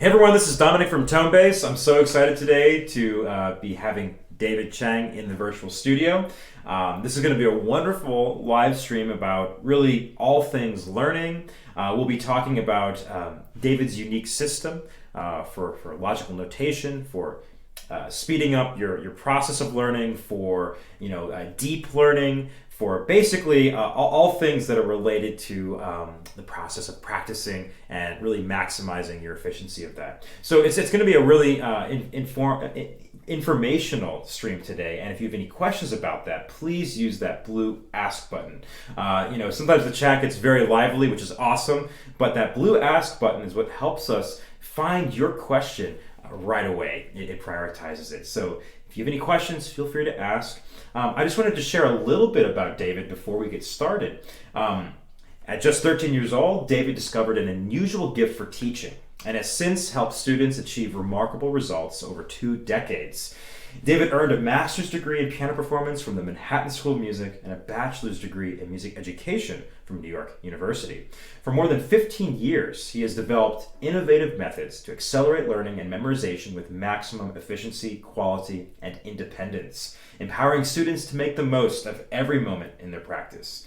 Hey everyone, this is Dominic from Tonebase. I'm so excited today to be having David Chang in the virtual studio. This is going to be a wonderful live stream about really all things learning. We'll be talking about David's unique system for logical notation, for speeding up your process of learning, for deep learning, for basically all things that are related to the process of practicing and really maximizing your efficiency of that. So it's going to be a really informational stream today, and if you have any questions about that, please use that blue ask button. Sometimes the chat gets very lively, which is awesome, but that blue ask button is what helps us find your question right away. It prioritizes it. So if you have any questions, feel free to ask. I just wanted to share a little bit about David before we get started. At just 13 years old, David discovered an unusual gift for teaching and has since helped students achieve remarkable results over 2 decades. David earned a master's degree in piano performance from the Manhattan School of Music and a bachelor's degree in music education from New York University. For more than 15 years, he has developed innovative methods to accelerate learning and memorization with maximum efficiency, quality, and independence, empowering students to make the most of every moment in their practice.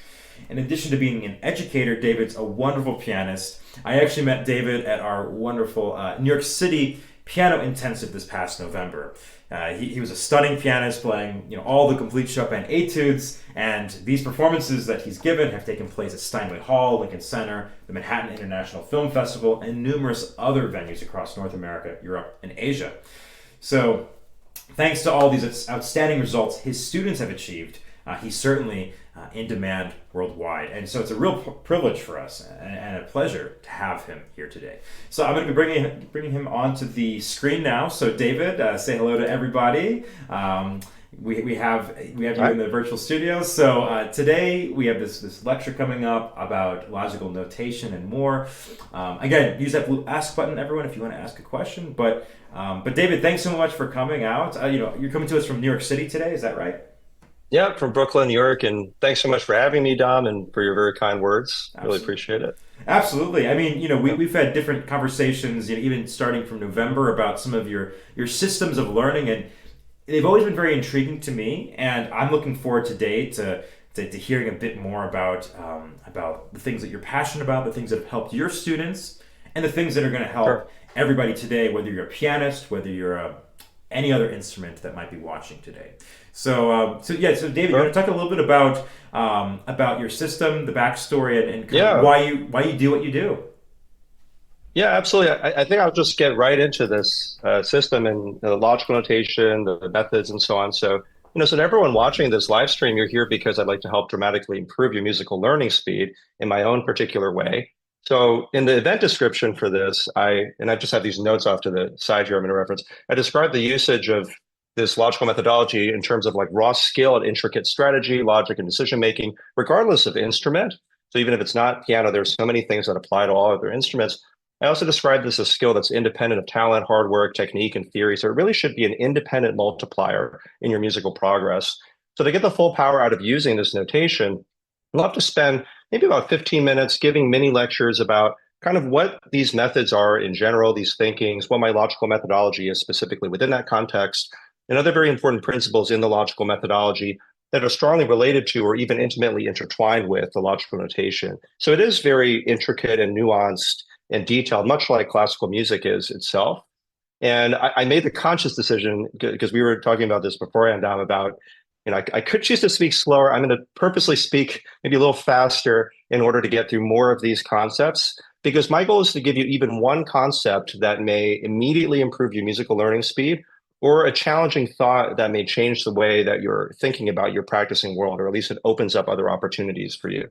In addition to being an educator, David's a wonderful pianist. I actually met David at our wonderful New York City piano intensive this past November. He was a stunning pianist playing all the complete Chopin etudes, and these performances that he's given have taken place at Steinway Hall, Lincoln Center, the Manhattan International Film Festival, and numerous other venues across North America, Europe, and Asia. So thanks to all these outstanding results his students have achieved, he's certainly in demand worldwide. And so it's a real privilege for us and a pleasure to have him here today. So I'm going to be bringing him onto the screen now. So David, say hello to everybody. We have you in the virtual studio. So today we have this lecture coming up about logical notation and more. Again, use that blue ask button, everyone, if you want to ask a question. But David, thanks so much for coming out. You're coming to us from New York City today. Is that right? Yeah, from Brooklyn, New York, and thanks so much for having me, Dom, and for your very kind words. Really Absolutely. appreciate it. Absolutely. I mean, Yeah. we've had different conversations, even starting from November, about some of your systems of learning, and they've always been very intriguing to me. And I'm looking forward today to hearing a bit more about the things that you're passionate about, the things that have helped your students, and the things that are going to Sure. help everybody today, whether you're a pianist, whether you're any other instrument that might be watching today. So David, you want Sure. to talk a little bit about your system, the backstory, and kind of Yeah. why you do what you do. Yeah, absolutely. I think I'll just get right into this system and the logical notation, the methods, and so on. So to everyone watching this live stream, you're here because I'd like to help dramatically improve your musical learning speed in my own particular way. So in the event description for this, I just have these notes off to the side here I'm going to reference. I describe the usage of this logical methodology in terms of like raw skill and intricate strategy, logic, and decision making, regardless of instrument. So even if it's not piano, there's so many things that apply to all other instruments. I also describe this as a skill that's independent of talent, hard work, technique, and theory. So it really should be an independent multiplier in your musical progress. So to get the full power out of using this notation, I'll have to spend maybe about 15 minutes giving mini lectures about kind of what these methods are in general, these thinkings, what my logical methodology is specifically within that context, and other very important principles in the logical methodology that are strongly related to or even intimately intertwined with the logical notation. So it is very intricate and nuanced and detailed, much like classical music is itself. And I made the conscious decision because we were talking about this beforehand, Dom, about I could choose to speak slower. I'm going to purposely speak maybe a little faster in order to get through more of these concepts because my goal is to give you even one concept that may immediately improve your musical learning speed or a challenging thought that may change the way that you're thinking about your practicing world, or at least it opens up other opportunities for you.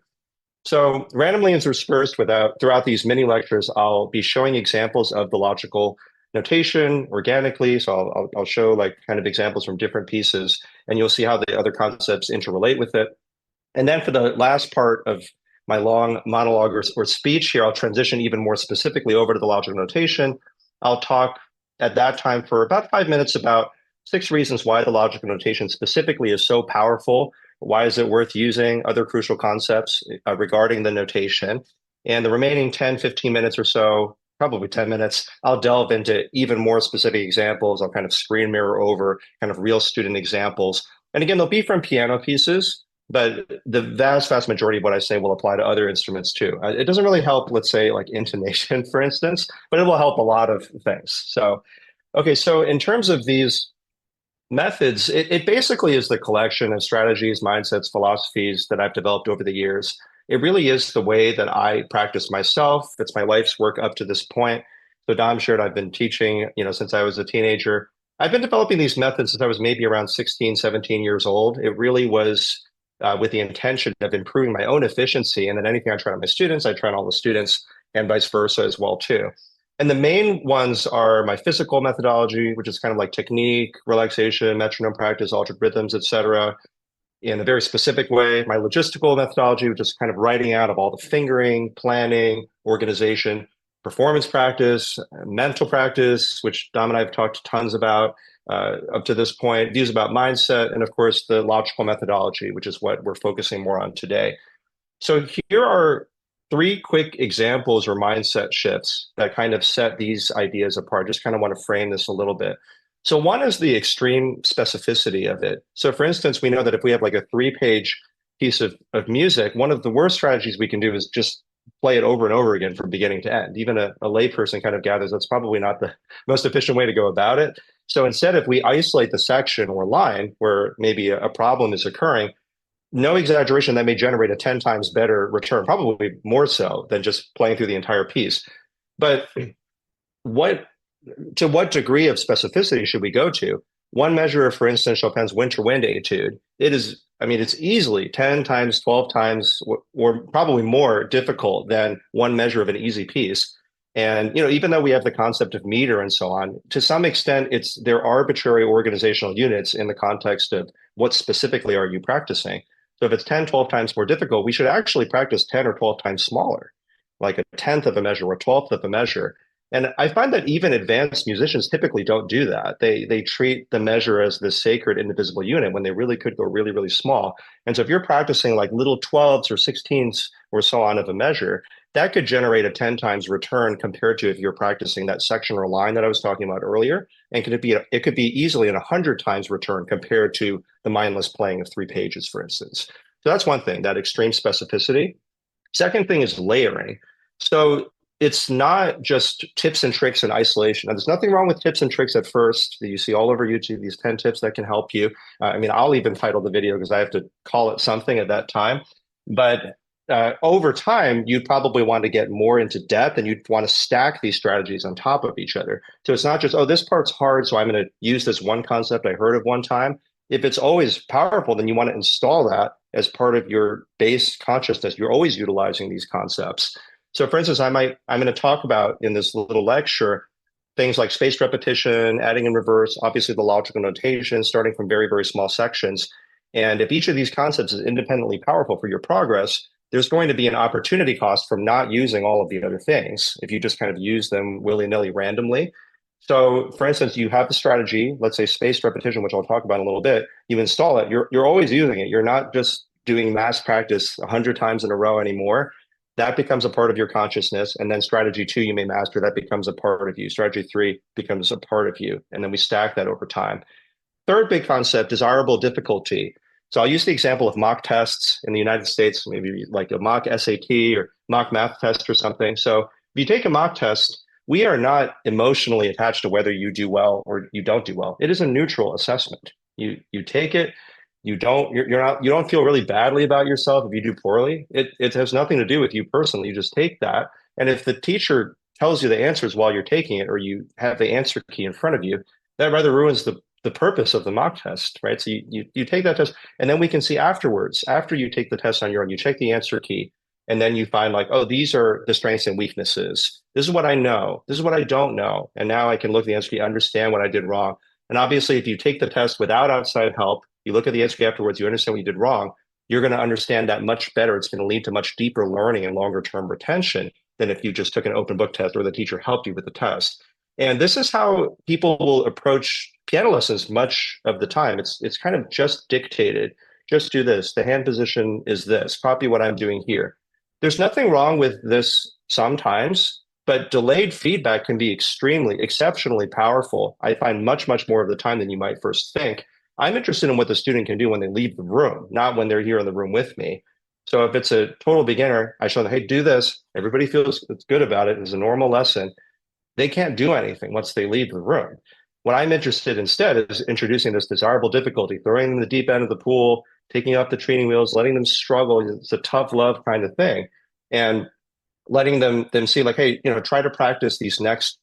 So randomly interspersed throughout these mini lectures, I'll be showing examples of the logical notation organically. So I'll show like kind of examples from different pieces, and you'll see how the other concepts interrelate with it. And then for the last part of my long monologue or speech here, I'll transition even more specifically over to the logical notation. I'll talk at that time for about 5 minutes about 6 reasons why the logical notation specifically is so powerful. Why is it worth using? Other crucial concepts regarding the notation. And the remaining 10, 15 minutes or so, probably 10 minutes, I'll delve into even more specific examples. I'll kind of screen mirror over kind of real student examples. And again, they'll be from piano pieces, but the vast majority of what I say will apply to other instruments too. It doesn't really help, let's say, like intonation, for instance, but it will help a lot of things. So, okay, so in terms of these methods, it basically is the collection of strategies, mindsets, philosophies that I've developed over the years. It really is the way that I practice myself. It's my life's work up to this point. So Dom shared I've been teaching, since I was a teenager. I've been developing these methods since I was maybe around 16, 17 years old. It really was with the intention of improving my own efficiency. And then anything I try on my students, I try on all the students and vice versa as well too. And the main ones are my physical methodology, which is kind of like technique, relaxation, metronome practice, altered rhythms, etc. In a very specific way, my logistical methodology, which is kind of writing out of all the fingering, planning, organization, performance practice, mental practice, which Dom and I have talked tons about up to this point, views about mindset, and of course, the logical methodology, which is what we're focusing more on today. So here are three quick examples or mindset shifts that kind of set these ideas apart. Just kind of want to frame this a little bit. So one is the extreme specificity of it. So for instance, we know that if we have like a 3-page piece of music, one of the worst strategies we can do is just play it over and over again from beginning to end. Even a layperson kind of gathers that's probably not the most efficient way to go about it. So instead, if we isolate the section or line where maybe a problem is occurring, no exaggeration, that may generate a 10 times better return, probably more so than just playing through the entire piece. But to what degree of specificity should we go to? One measure, for instance, Chopin's Winter Wind Etude, it's easily 10 times, 12 times, or probably more difficult than one measure of an easy piece. And, even though we have the concept of meter and so on, to some extent, they're arbitrary organizational units in the context of what specifically are you practicing. So if it's 10, 12 times more difficult, we should actually practice 10 or 12 times smaller, like a tenth of a measure or a 12th of a measure. And I find that even advanced musicians typically don't do that. They treat the measure as this sacred indivisible unit when they really could go really, really small. And so if you're practicing like little 12ths or 16ths or so on of a measure, that could generate a 10 times return compared to if you're practicing that section or line that I was talking about earlier. And it could be easily an 100 times return compared to the mindless playing of 3 pages, for instance. So that's one thing, that extreme specificity. Second thing is layering. So it's not just tips and tricks in isolation. Now, there's nothing wrong with tips and tricks at first that you see all over YouTube, these 10 tips that can help you. I'll even title the video because I have to call it something at that time. But over time, you'd probably want to get more into depth and you'd want to stack these strategies on top of each other. So it's not just, oh, this part's hard, so I'm going to use this one concept I heard of one time. If it's always powerful, then you want to install that as part of your base consciousness. You're always utilizing these concepts. So for instance, I'm going to talk about in this little lecture things like spaced repetition, adding in reverse, obviously the logical notation, starting from very, very small sections. And if each of these concepts is independently powerful for your progress, there's going to be an opportunity cost from not using all of the other things if you just kind of use them willy-nilly randomly. So for instance, you have the strategy, let's say spaced repetition, which I'll talk about in a little bit, you install it, you're always using it. You're not just doing mass practice 100 times in a row anymore. That becomes a part of your consciousness. And then strategy 2, you may master, that becomes a part of you. Strategy 3 becomes a part of you. And then we stack that over time. Third big concept, desirable difficulty. So I'll use the example of mock tests in the United States, maybe like a mock SAT or mock math test or something. So if you take a mock test, we are not emotionally attached to whether you do well or you don't do well. It is a neutral assessment. You take it. You don't feel really badly about yourself if you do poorly. It has nothing to do with you personally. You just take that. And if the teacher tells you the answers while you're taking it, or you have the answer key in front of you, that rather ruins the purpose of the mock test, right? So you take that test, and then we can see afterwards, after you take the test on your own, you check the answer key, and then you find like, oh, these are the strengths and weaknesses. This is what I know. This is what I don't know. And now I can look at the answer key, understand what I did wrong. And obviously, if you take the test without outside help, you look at the answer key afterwards, you understand what you did wrong, you're going to understand that much better. It's going to lead to much deeper learning and longer term retention than if you just took an open book test or the teacher helped you with the test. And this is how people will approach piano lessons much of the time. It's kind of just dictated. Just do this. The hand position is this. Copy what I'm doing here. There's nothing wrong with this sometimes, But delayed feedback can be exceptionally powerful. I find much more of the time than you might first think. I'm interested in what the student can do when they leave the room, not when they're here in the room with me. So if it's a total beginner, I show them, hey, do this. Everybody feels good about it. It's a normal lesson. They can't do anything once they leave the room. What I'm interested instead is introducing this desirable difficulty, throwing them in the deep end of the pool, taking off the training wheels, letting them struggle. It's a tough love kind of thing. And letting them see like, hey, try to practice these next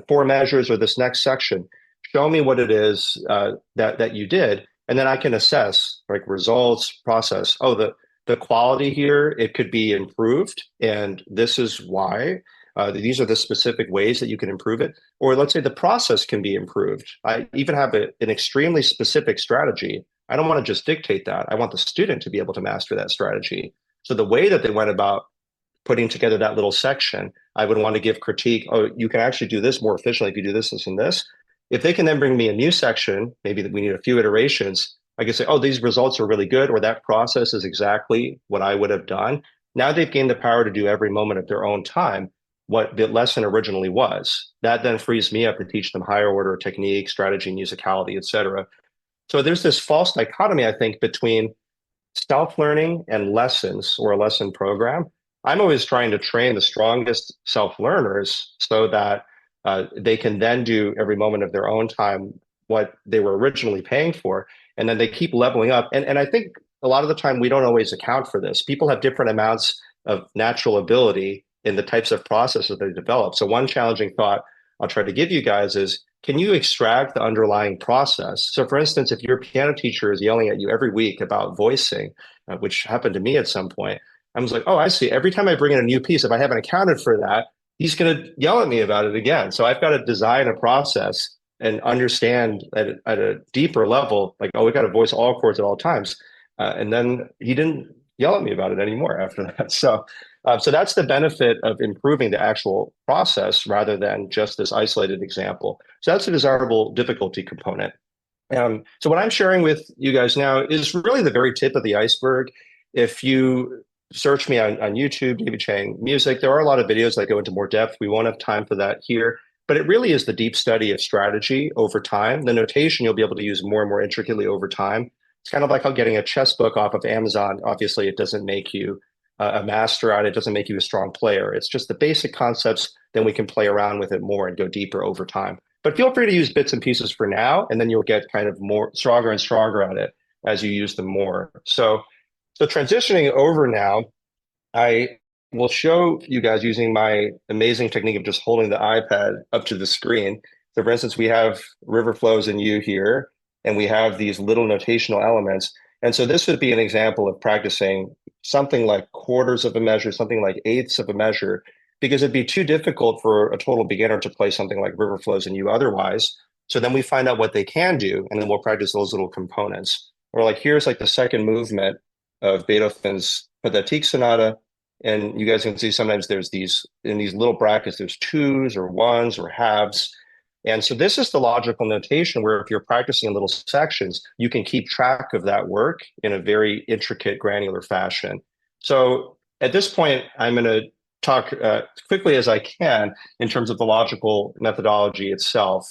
four measures or this next section. Show me what it is that you did, and then I can assess like results, process. Oh, the quality here, it could be improved, and this is why. These are the specific ways that you can improve it. Or let's say the process can be improved. I even have an extremely specific strategy. I don't want to just dictate that. I want the student to be able to master that strategy. So the way that they went about putting together that little section, I would want to give critique. Oh, you can actually do this more efficiently if you do this, this, and this. If they can then bring me a new section, maybe that we need a few iterations, I can say, oh, these results are really good, or that process is exactly what I would have done. Now they've gained the power to do every moment of their own time what the lesson originally was. That then frees me up to teach them higher order technique, strategy, musicality, etc. So there's this false dichotomy, I think, between self-learning and lessons or a lesson program. I'm always trying to train the strongest self-learners so that they can then do every moment of their own time what they were originally paying for, and then they keep leveling up. And I think a lot of the time we don't always account for this. People have different amounts of natural ability in the types of processes they develop. So one challenging thought I'll try to give you guys is, can you extract the underlying process? So for instance, if your piano teacher is yelling at you every week about voicing, which happened to me at some point, I was like, oh, I see. Every time I bring in a new piece, if I haven't accounted for that, he's going to yell at me about it again. So I've got to design a process and understand at a deeper level, like, oh, we got to voice all chords at all times. And then he didn't yell at me about it anymore after that. So that's the benefit of improving the actual process rather than just this isolated example. So that's a desirable difficulty component. So what I'm sharing with you guys now is really the very tip of the iceberg. If you search me on YouTube, David Chang Music, there are a lot of videos that go into more depth. We won't have time for that here, but it really is the deep study of strategy over time. The notation you'll be able to use more and more intricately over time. It's kind of like how getting a chess book off of Amazon. Obviously, it doesn't make you a master at it. It doesn't make you a strong player. It's just the basic concepts. Then we can play around with it more and go deeper over time. But feel free to use bits and pieces for now, and then you'll get kind of more stronger and stronger at it as you use them more. So transitioning over now, I will show you guys using my amazing technique of just holding the iPad up to the screen. So for instance, we have river flows in U here, and we have these little notational elements. And so this would be an example of practicing something like quarters of a measure, something like eighths of a measure, because it'd be too difficult for a total beginner to play something like river flows in U otherwise. So then we find out what they can do, and then we'll practice those little components. Or like here's like the second movement of Beethoven's Pathetique Sonata. And you guys can see sometimes there's these, in these little brackets, there's twos or ones or halves. And so this is the logical notation where if you're practicing in little sections, you can keep track of that work in a very intricate, granular fashion. So at this point, I'm going to talk quickly as I can in terms of the logical methodology itself.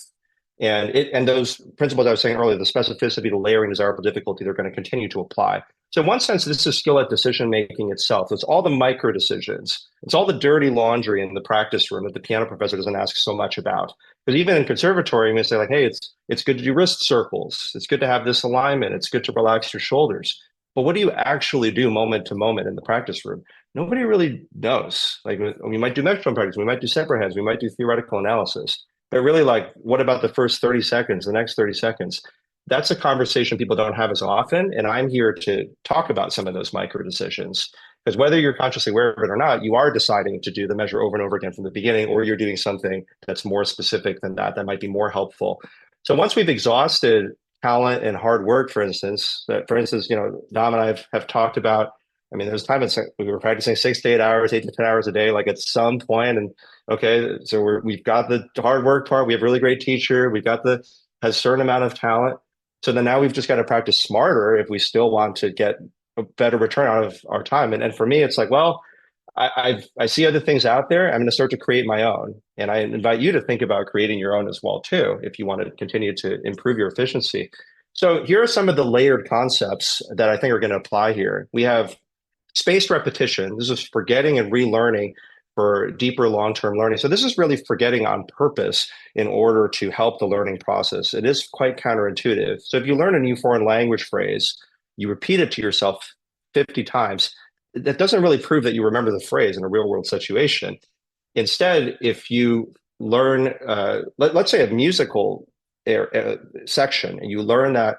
And those principles I was saying earlier, the specificity, the layering, desirable difficulty, they're going to continue to apply. So in one sense, this is skill at decision-making itself. It's all the micro decisions. It's all the dirty laundry in the practice room that the piano professor doesn't ask so much about. Because even in conservatory, you may say like, hey, it's good to do wrist circles. It's good to have this alignment. It's good to relax your shoulders. But what do you actually do moment to moment in the practice room? Nobody really knows. Like we might do metronome practice. We might do separate heads. We might do theoretical analysis. But really, like, what about the first 30 seconds, the next 30 seconds? That's a conversation people don't have as often. And I'm here to talk about some of those micro decisions. Because whether you're consciously aware of it or not, you are deciding to do the measure over and over again from the beginning, or you're doing something that's more specific than that, that might be more helpful. So once we've exhausted talent and hard work, for instance, Dom and I have talked about, I mean, there's times we were practicing 6 to 8 hours, 8 to 10 hours a day, like at some point. And okay, so we've got the hard work part. We have a really great teacher. We've got has a certain amount of talent. So then now we've just got to practice smarter if we still want to get a better return out of our time. And for me, it's like, well, I see other things out there. I'm going to start to create my own. And I invite you to think about creating your own as well, too, if you want to continue to improve your efficiency. So here are some of the layered concepts that I think are going to apply here. We have spaced repetition. This is forgetting and relearning for deeper long-term learning. So this is really forgetting on purpose in order to help the learning process. It is quite counterintuitive. So if you learn a new foreign language phrase, you repeat it to yourself 50 times, that doesn't really prove that you remember the phrase in a real world situation. Instead, if you learn, let's say a musical section, and you learn that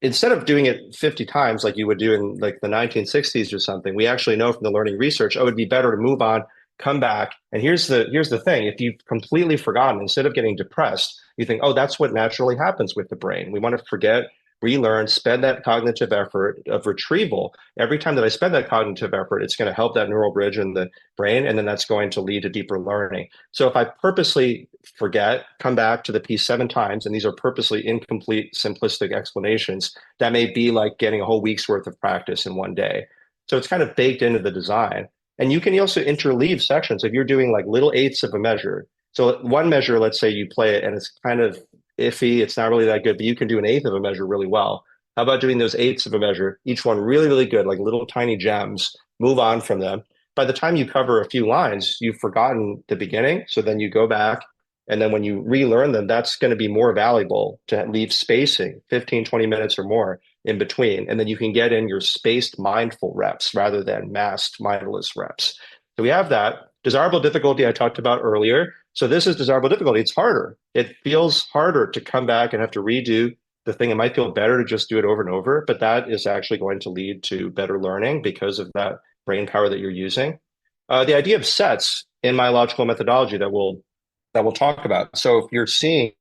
instead of doing it 50 times like you would do in like the 1960s or something, we actually know from the learning research, oh, it'd be better to move on, come back. And here's the thing. If you've completely forgotten, instead of getting depressed, you think, oh, that's what naturally happens with the brain. We want to forget, relearn, spend that cognitive effort of retrieval. Every time that I spend that cognitive effort, it's going to help that neural bridge in the brain, and then that's going to lead to deeper learning. So if I purposely forget, come back to the piece 7 times, and these are purposely incomplete, simplistic explanations, that may be like getting a whole week's worth of practice in one day. So it's kind of baked into the design. And you can also interleave sections. If you're doing like little eighths of a measure, so one measure, let's say you play it and it's kind of iffy, it's not really that good, but you can do an eighth of a measure really well. How about doing those eighths of a measure, each one really, really good, like little tiny gems, move on from them. By the time you cover a few lines, you've forgotten the beginning. So then you go back, and then when you relearn them, that's going to be more valuable to leave spacing, 15, 20 minutes or more in between. And then you can get in your spaced mindful reps rather than masked mindless reps. So we have that. Desirable difficulty I talked about earlier. So this is desirable difficulty. It's harder. It feels harder to come back and have to redo the thing. It might feel better to just do it over and over, but that is actually going to lead to better learning because of that brain power that you're using. The idea of sets in my logical methodology that we'll talk about. So if you're seeing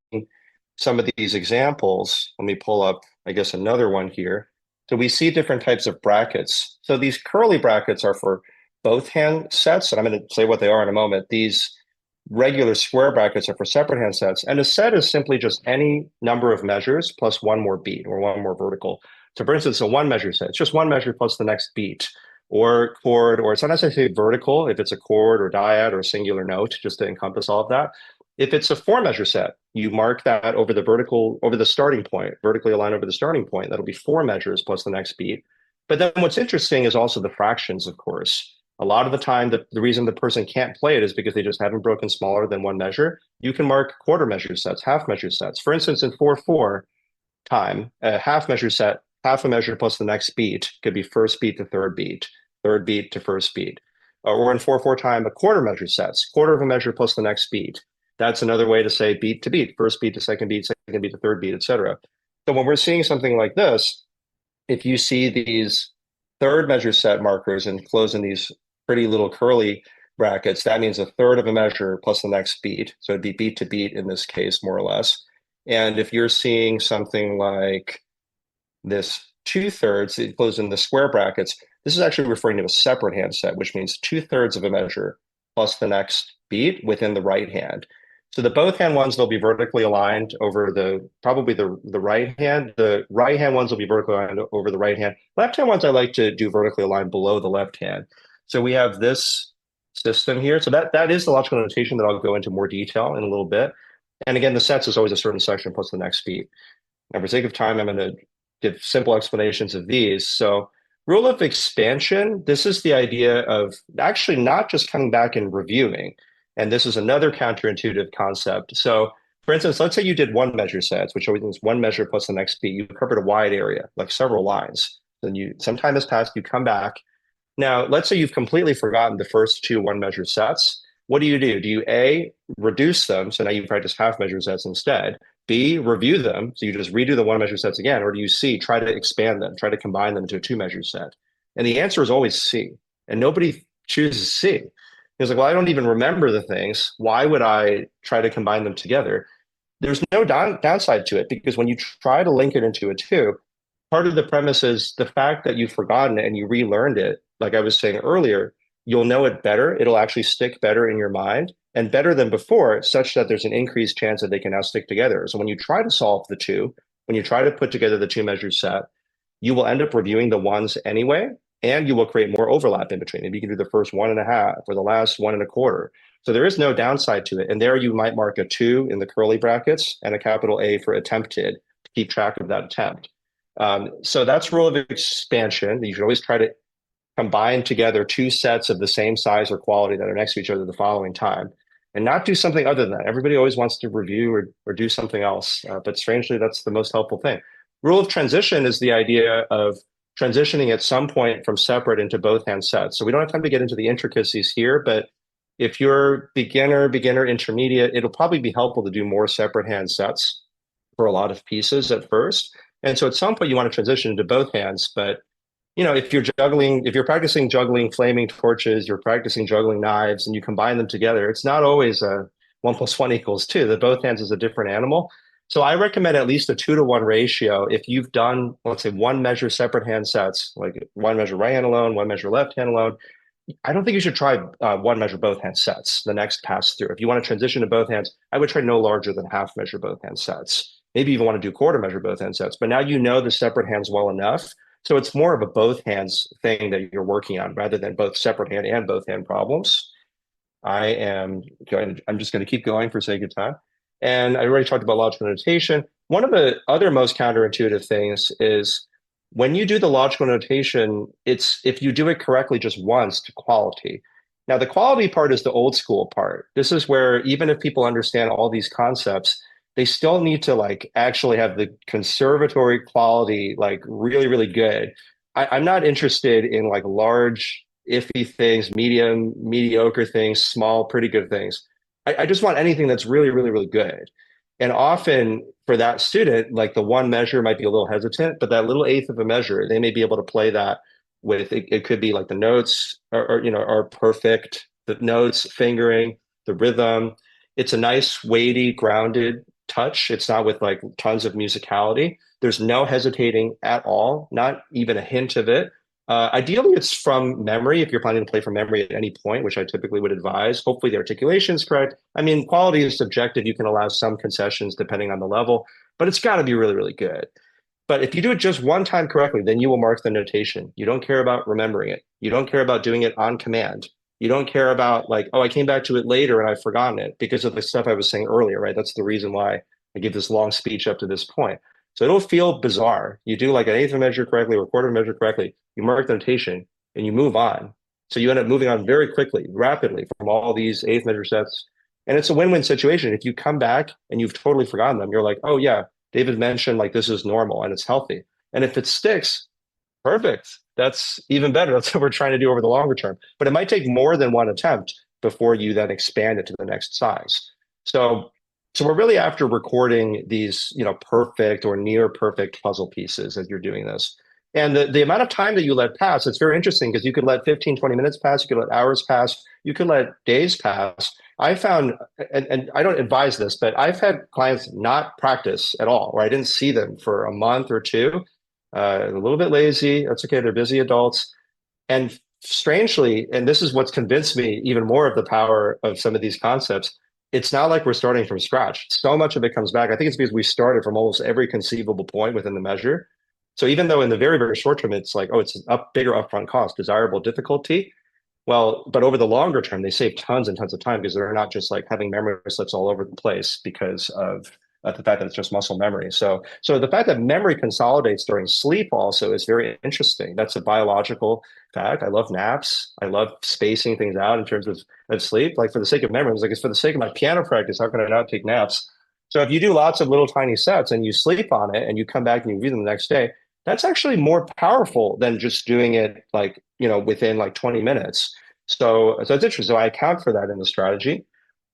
some of these examples, let me pull up, I guess, another one here. So we see different types of brackets. So these curly brackets are for both hand sets, and I'm going to say what they are in a moment. These regular square brackets are for separate hand sets, and a set is simply just any number of measures plus one more beat or one more vertical. So for instance, a one measure set, it's just one measure plus the next beat or chord, or sometimes I say vertical if it's a chord or dyad or a singular note, just to encompass all of that. If it's a 4 measure set, you mark that over the starting point, vertically aligned over the starting point. That'll be 4 measures plus the next beat. But then what's interesting is also the fractions, of course. A lot of the time, the reason the person can't play it is because they just haven't broken smaller than 1 measure. You can mark quarter measure sets, half measure sets. For instance, in 4/4 time, a half measure set, half a measure plus the next beat could be first beat to third beat to first beat. Or in 4/4 time, a quarter measure sets, quarter of a measure plus the next beat. That's another way to say beat to beat, first beat to second beat to third beat, etc. So when we're seeing something like this, if you see these third measure set markers and close in these pretty little curly brackets, that means a third of a measure plus the next beat. So it'd be beat to beat in this case, more or less. And if you're seeing something like this 2/3, it closes in the square brackets, this is actually referring to a separate hand set, which means 2/3 of a measure plus the next beat within the right hand. So the both hand ones, they'll be vertically aligned over probably the right hand. The right hand ones will be vertically aligned over the right hand. Left hand ones I like to do vertically aligned below the left hand. So we have this system here. So that is the logical notation that I'll go into more detail in a little bit. And again, the sets is always a certain section plus the next beat. Now, for sake of time, I'm going to give simple explanations of these. So rule of expansion, this is the idea of actually not just coming back and reviewing. And this is another counterintuitive concept. So for instance, let's say you did 1 measure sets, which always means 1 measure plus the next beat. You covered a wide area, like several lines. Then some time has passed, you come back. Now, let's say you've completely forgotten the first 2 1 measure sets. What do? Do you A, reduce them, so now you practice half measure sets instead? B, review them, so you just redo the 1 measure sets again? Or do you C, try to expand them, try to combine them into a 2 measure set? And the answer is always C. And nobody chooses C. It's like, well, I don't even remember the things. Why would I try to combine them together? There's no downside to it, because when you try to link it into a 2, part of the premise is the fact that you've forgotten it and you relearned it, like I was saying earlier, you'll know it better. It'll actually stick better in your mind and better than before, such that there's an increased chance that they can now stick together. So when you try to solve the 2, when you try to put together the 2 measure set, you will end up reviewing the ones anyway. and you will create more overlap in between. Maybe you can do the first 1.5 or the last 1.25. So there is no downside to it. And there you might mark a 2 in the curly brackets and a capital A for attempted to keep track of that attempt. So that's rule of expansion. You should always try to combine together two sets of the same size or quality that are next to each other the following time, and not do something other than that. Everybody always wants to review or do something else, but strangely, that's the most helpful thing. Rule of transition is the idea of transitioning at some point from separate into both hand sets. So we don't have time to get into the intricacies here, but if you're beginner, intermediate, it'll probably be helpful to do more separate hand sets for a lot of pieces at first. And so at some point you want to transition into both hands, but if you're practicing juggling flaming torches, you're practicing juggling knives, and you combine them together, it's not always a 1 + 1 = 2. The both hands is a different animal. So I recommend at least a 2-to-1 ratio. If you've done, let's say, one measure separate hand sets, like one measure right hand alone, one measure left hand alone, I don't think you should try one measure both hand sets the next pass through. If you want to transition to both hands, I would try no larger than half measure both hand sets. Maybe even want to do quarter measure both hand sets. But now you know the separate hands well enough. So it's more of a both hands thing that you're working on rather than both separate hand and both hand problems. I'm just going to keep going for sake of time. And I already talked about logical notation. One of the other most counterintuitive things is when you do the logical notation, it's if you do it correctly just once to quality. Now, the quality part is the old school part. This is where even if people understand all these concepts, they still need to actually have the conservatory quality really, really good. I'm not interested in large, iffy things, medium, mediocre things, small, pretty good things. I just want anything that's really, really, really good. And often for that student, the one measure might be a little hesitant, but that little eighth of a measure, they may be able to play that with, it could be the notes are perfect, the notes, fingering, the rhythm. It's a nice, weighty, grounded touch. It's not with tons of musicality. There's no hesitating at all, not even a hint of it. Ideally, it's from memory if you're planning to play from memory at any point, which I typically would advise. Hopefully the articulation is correct. I mean, quality is subjective. You can allow some concessions depending on the level, but it's got to be really, really good. But if you do it just one time correctly, then you will mark the notation. You don't care about remembering it. You don't care about doing it on command. You don't care about oh, I came back to it later and I've forgotten it because of the stuff I was saying earlier, right? That's the reason why I give this long speech up to this point. So it'll feel bizarre. You do an eighth of a measure correctly or a quarter of a measure correctly, you mark the notation and you move on. So you end up moving on very quickly, rapidly from all these eighth measure sets. And it's a win-win situation. If you come back and you've totally forgotten them, you're like, oh yeah, David mentioned this is normal and it's healthy. And if it sticks, perfect. That's even better. That's what we're trying to do over the longer term. But it might take more than one attempt before you then expand it to the next size. So we're really after recording these, perfect or near perfect puzzle pieces as you're doing this. And the amount of time that you let pass, it's very interesting because you could let 15, 20 minutes pass, you could let hours pass, you could let days pass. I found, and I don't advise this, but I've had clients not practice at all, or I didn't see them for a month or two, a little bit lazy. That's okay. They're busy adults. And strangely, and this is what's convinced me even more of the power of some of these concepts, it's not like we're starting from scratch. So much of it comes back. I think it's because we started from almost every conceivable point within the measure. So even though in the very, very short term, it's it's an bigger upfront cost, desirable difficulty. Well, but over the longer term, they save tons and tons of time because they're not just having memory slips all over the place because of the fact that it's just muscle memory. So the fact that memory consolidates during sleep also is very interesting. That's a biological fact. I love naps. I love spacing things out in terms of sleep. For the sake of memory, it's for the sake of my piano practice, how can I not take naps? So if you do lots of little tiny sets and you sleep on it and you come back and you read them the next day, that's actually more powerful than just doing it within 20 minutes. So it's interesting. So I account for that in the strategy.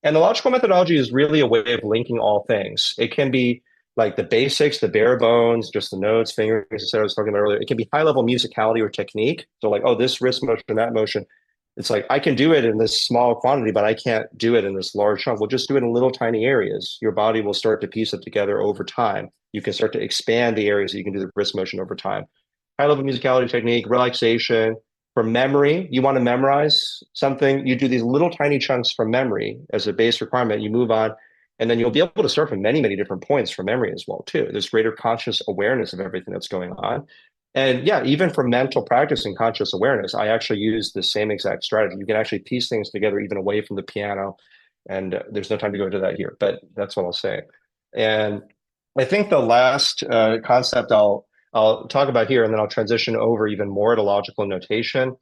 And the logical methodology is really a way of linking all things. It can be the basics, the bare bones, just the notes, fingerings, etc. I was talking about earlier. It can be high level musicality or technique. So oh, this wrist motion, that motion. It's I can do it in this small quantity, but I can't do it in this large chunk. We'll just do it in little tiny areas. Your body will start to piece it together over time. You can start to expand the areas that you can do the wrist motion over time. High level musicality technique, relaxation. For memory, you want to memorize something, you do these little tiny chunks from memory as a base requirement, you move on, and then you'll be able to start from many, many different points from memory as well, too. There's greater conscious awareness of everything that's going on. And yeah, even for mental practice and conscious awareness, I actually use the same exact strategy. You can actually piece things together even away from the piano. And there's no time to go into that here, but that's what I'll say. And I think the last concept I'll talk about here, and then I'll transition over even more to logical notation.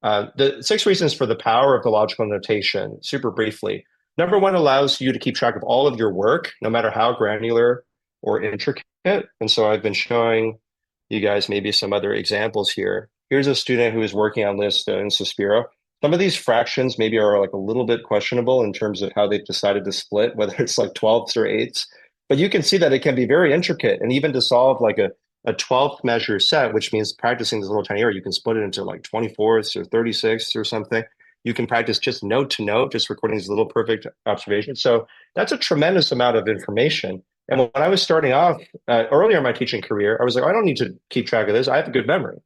The 6 reasons for the power of the logical notation, super briefly. Number one, allows you to keep track of all of your work, no matter how granular or intricate. And so I've been showing you guys maybe some other examples here. Here's a student who is working on Liszt and Suspiro. Some of these fractions maybe are like a little bit questionable in terms of how they've decided to split, whether it's like 12ths or eighths. But you can see that it can be very intricate. And even to solve like a 12th measure set, which means practicing this little tiny area, you can split it into like 24ths or 36ths or something. You can practice just note to note, just recording these little perfect observations. So that's a tremendous amount of information. And when I was starting off earlier in my teaching career, I was like, I don't need to keep track of this. I have a good memory.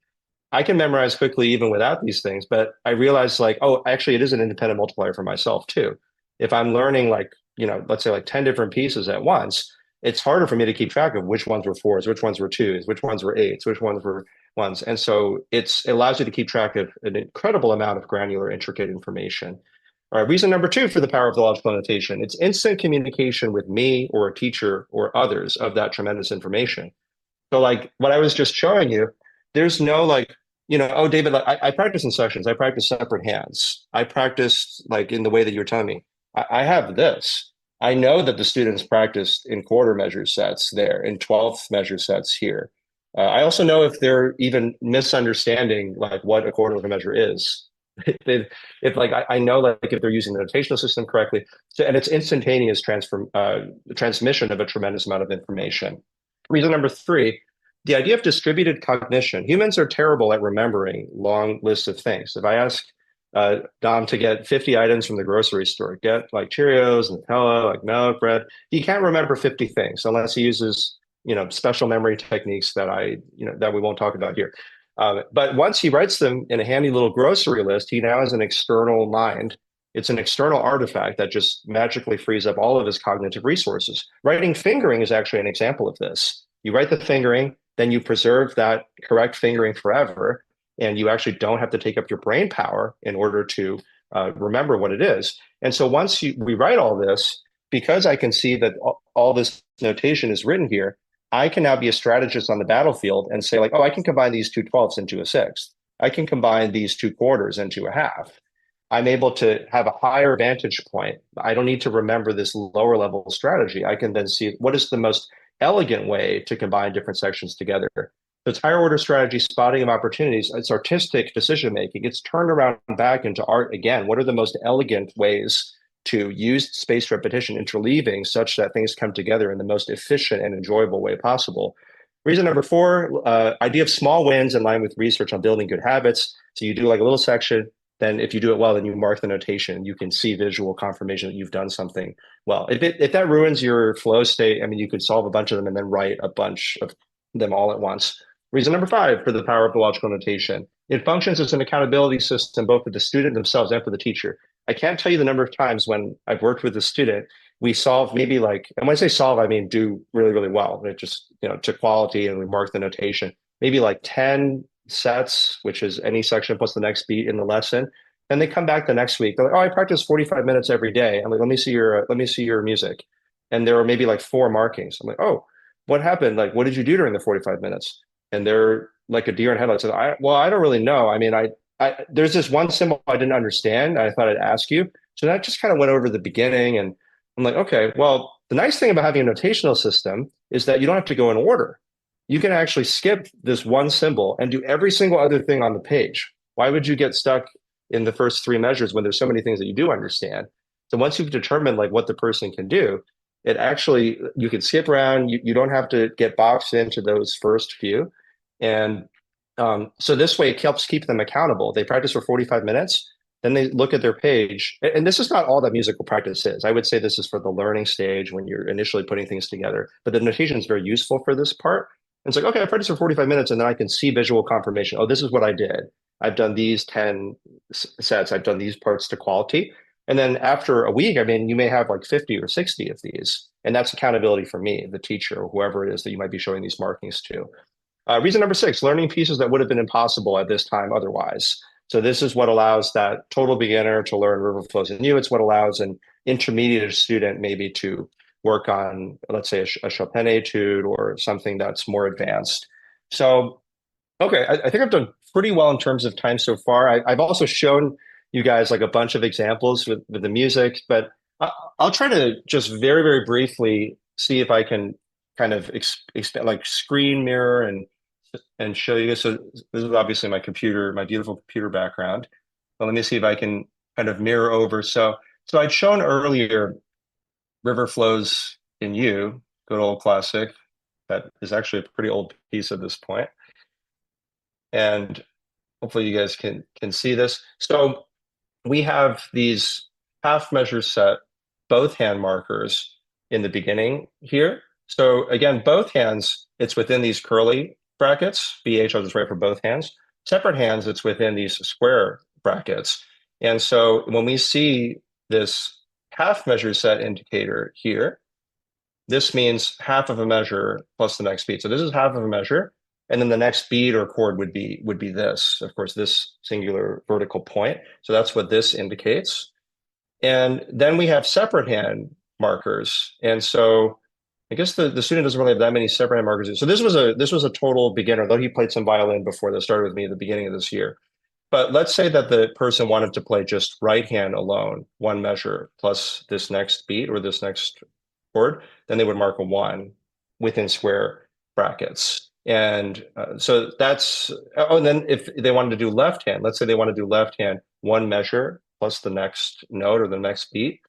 I can memorize quickly even without these things. But I realized like, oh, actually, it is an independent multiplier for myself too. If I'm learning like, let's say like 10 different pieces at once, it's harder for me to keep track of which ones were fours, which ones were twos, which ones were eights, which ones were ones. And so it allows you to keep track of an incredible amount of granular, intricate information. All right, reason number two for the power of the logical notation, it's instant communication with me or a teacher or others of that tremendous information. So like what I was just showing you, there's no like, oh, David, like, I practice in sessions. I practice separate hands. I practice like in the way that you're telling me. I have this. I know that the students practiced in quarter measure sets there, in 12th measure sets here. I also know if they're even misunderstanding like what a quarter of a measure is. if like I know like if they're using the notational system correctly, so, and it's instantaneous transmission of a tremendous amount of information. Reason number three, the idea of distributed cognition. Humans are terrible at remembering long lists of things. If I ask Dom to get 50 items from the grocery store, get like Cheerios, Nutella, like milk, bread, he can't remember 50 things unless he uses, special memory techniques that that we won't talk about here. But once he writes them in a handy little grocery list, he now has an external mind. It's an external artifact that just magically frees up all of his cognitive resources. Writing fingering is actually an example of this. You write the fingering, then you preserve that correct fingering forever, and you actually don't have to take up your brain power in order to remember what it is. And so once we write all this, because I can see that all this notation is written here, I can now be a strategist on the battlefield and say like, oh, I can combine these 2/12ths into a sixth. I can combine these 2/4 into a half. I'm able to have a higher vantage point. I don't need to remember this lower level strategy. I can then see what is the most elegant way to combine different sections together. So it's higher order strategy, spotting of opportunities. It's artistic decision making. It's turned around back into art again. What are the most elegant ways to use spaced repetition, interleaving, such that things come together in the most efficient and enjoyable way possible? Reason number four, idea of small wins in line with research on building good habits. So you do like a little section, then if you do it well, then you mark the notation. You can see visual confirmation that you've done something well. If that ruins your flow state, I mean, you could solve a bunch of them and then write a bunch of them all at once. Reason number five for the power of the logical notation. It functions as an accountability system, both for the student themselves and for the teacher. I can't tell you the number of times when I've worked with a student, we solve maybe like, and when I say solve, I mean do really, really well. It just, to quality, and we mark the notation, maybe like 10 sets, which is any section plus the next beat in the lesson. And they come back the next week. They're like, oh, I practice 45 minutes every day. I'm like, let me see your music. And there are maybe like 4 markings. I'm like, oh, what happened? Like, what did you do during the 45 minutes? And they're like a deer in headlights. So I don't really know. I mean, there's this one symbol I didn't understand. I thought I'd ask you. So that just kind of went over the beginning. And I'm like, okay, well, the nice thing about having a notational system is that you don't have to go in order. You can actually skip this one symbol and do every single other thing on the page. Why would you get stuck in the first 3 measures when there's so many things that you do understand? So once you've determined like what the person can do, it actually, you can skip around. You don't have to get boxed into those first few. And so this way it helps keep them accountable. They practice for 45 minutes, then they look at their page. And this is not all that musical practice is. I would say this is for the learning stage when you're initially putting things together. But the notation is very useful for this part. And it's like, okay, I practiced for 45 minutes, and then I can see visual confirmation. Oh, this is what I did. I've done these 10 sets. I've done these parts to quality. And then after a week, I mean, you may have like 50 or 60 of these. And that's accountability for me, the teacher, or whoever it is that you might be showing these markings to. Reason number six, learning pieces that would have been impossible at this time otherwise. So this is what allows that total beginner to learn river flows in U. It's what allows an intermediate student maybe to work on, let's say, a Chopin etude or something that's more advanced. So, okay, I think I've done pretty well in terms of time so far. I've also shown you guys like a bunch of examples with the music, but I'll try to just very, very briefly see if I can kind of expand, like screen mirror and show you this. So this is obviously my computer, my beautiful computer background. But let me see if I can kind of mirror over. So I'd shown earlier river flows in U, good old classic. That is actually a pretty old piece at this point. And hopefully you guys can see this. So we have these half measure set, both hand markers in the beginning here. So again, both hands, it's within these curly brackets. BH, I'll just write for both hands. Separate hands, it's within these square brackets. And so when we see this half measure set indicator here, this means half of a measure plus the next beat. So this is half of a measure. And then the next beat or chord would be this, of course, this singular vertical point. So that's what this indicates. And then we have separate hand markers. And so I guess the student doesn't really have that many separate hand markers. So this was a total beginner, though he played some violin before this, started with me at the beginning of this year. But let's say that the person wanted to play just right hand alone, one measure plus this next beat or this next chord, then they would mark a one within square brackets. And so that's, oh, and then if they wanted to do left hand, let's say they want to do left hand, one measure plus the next note or the next beat,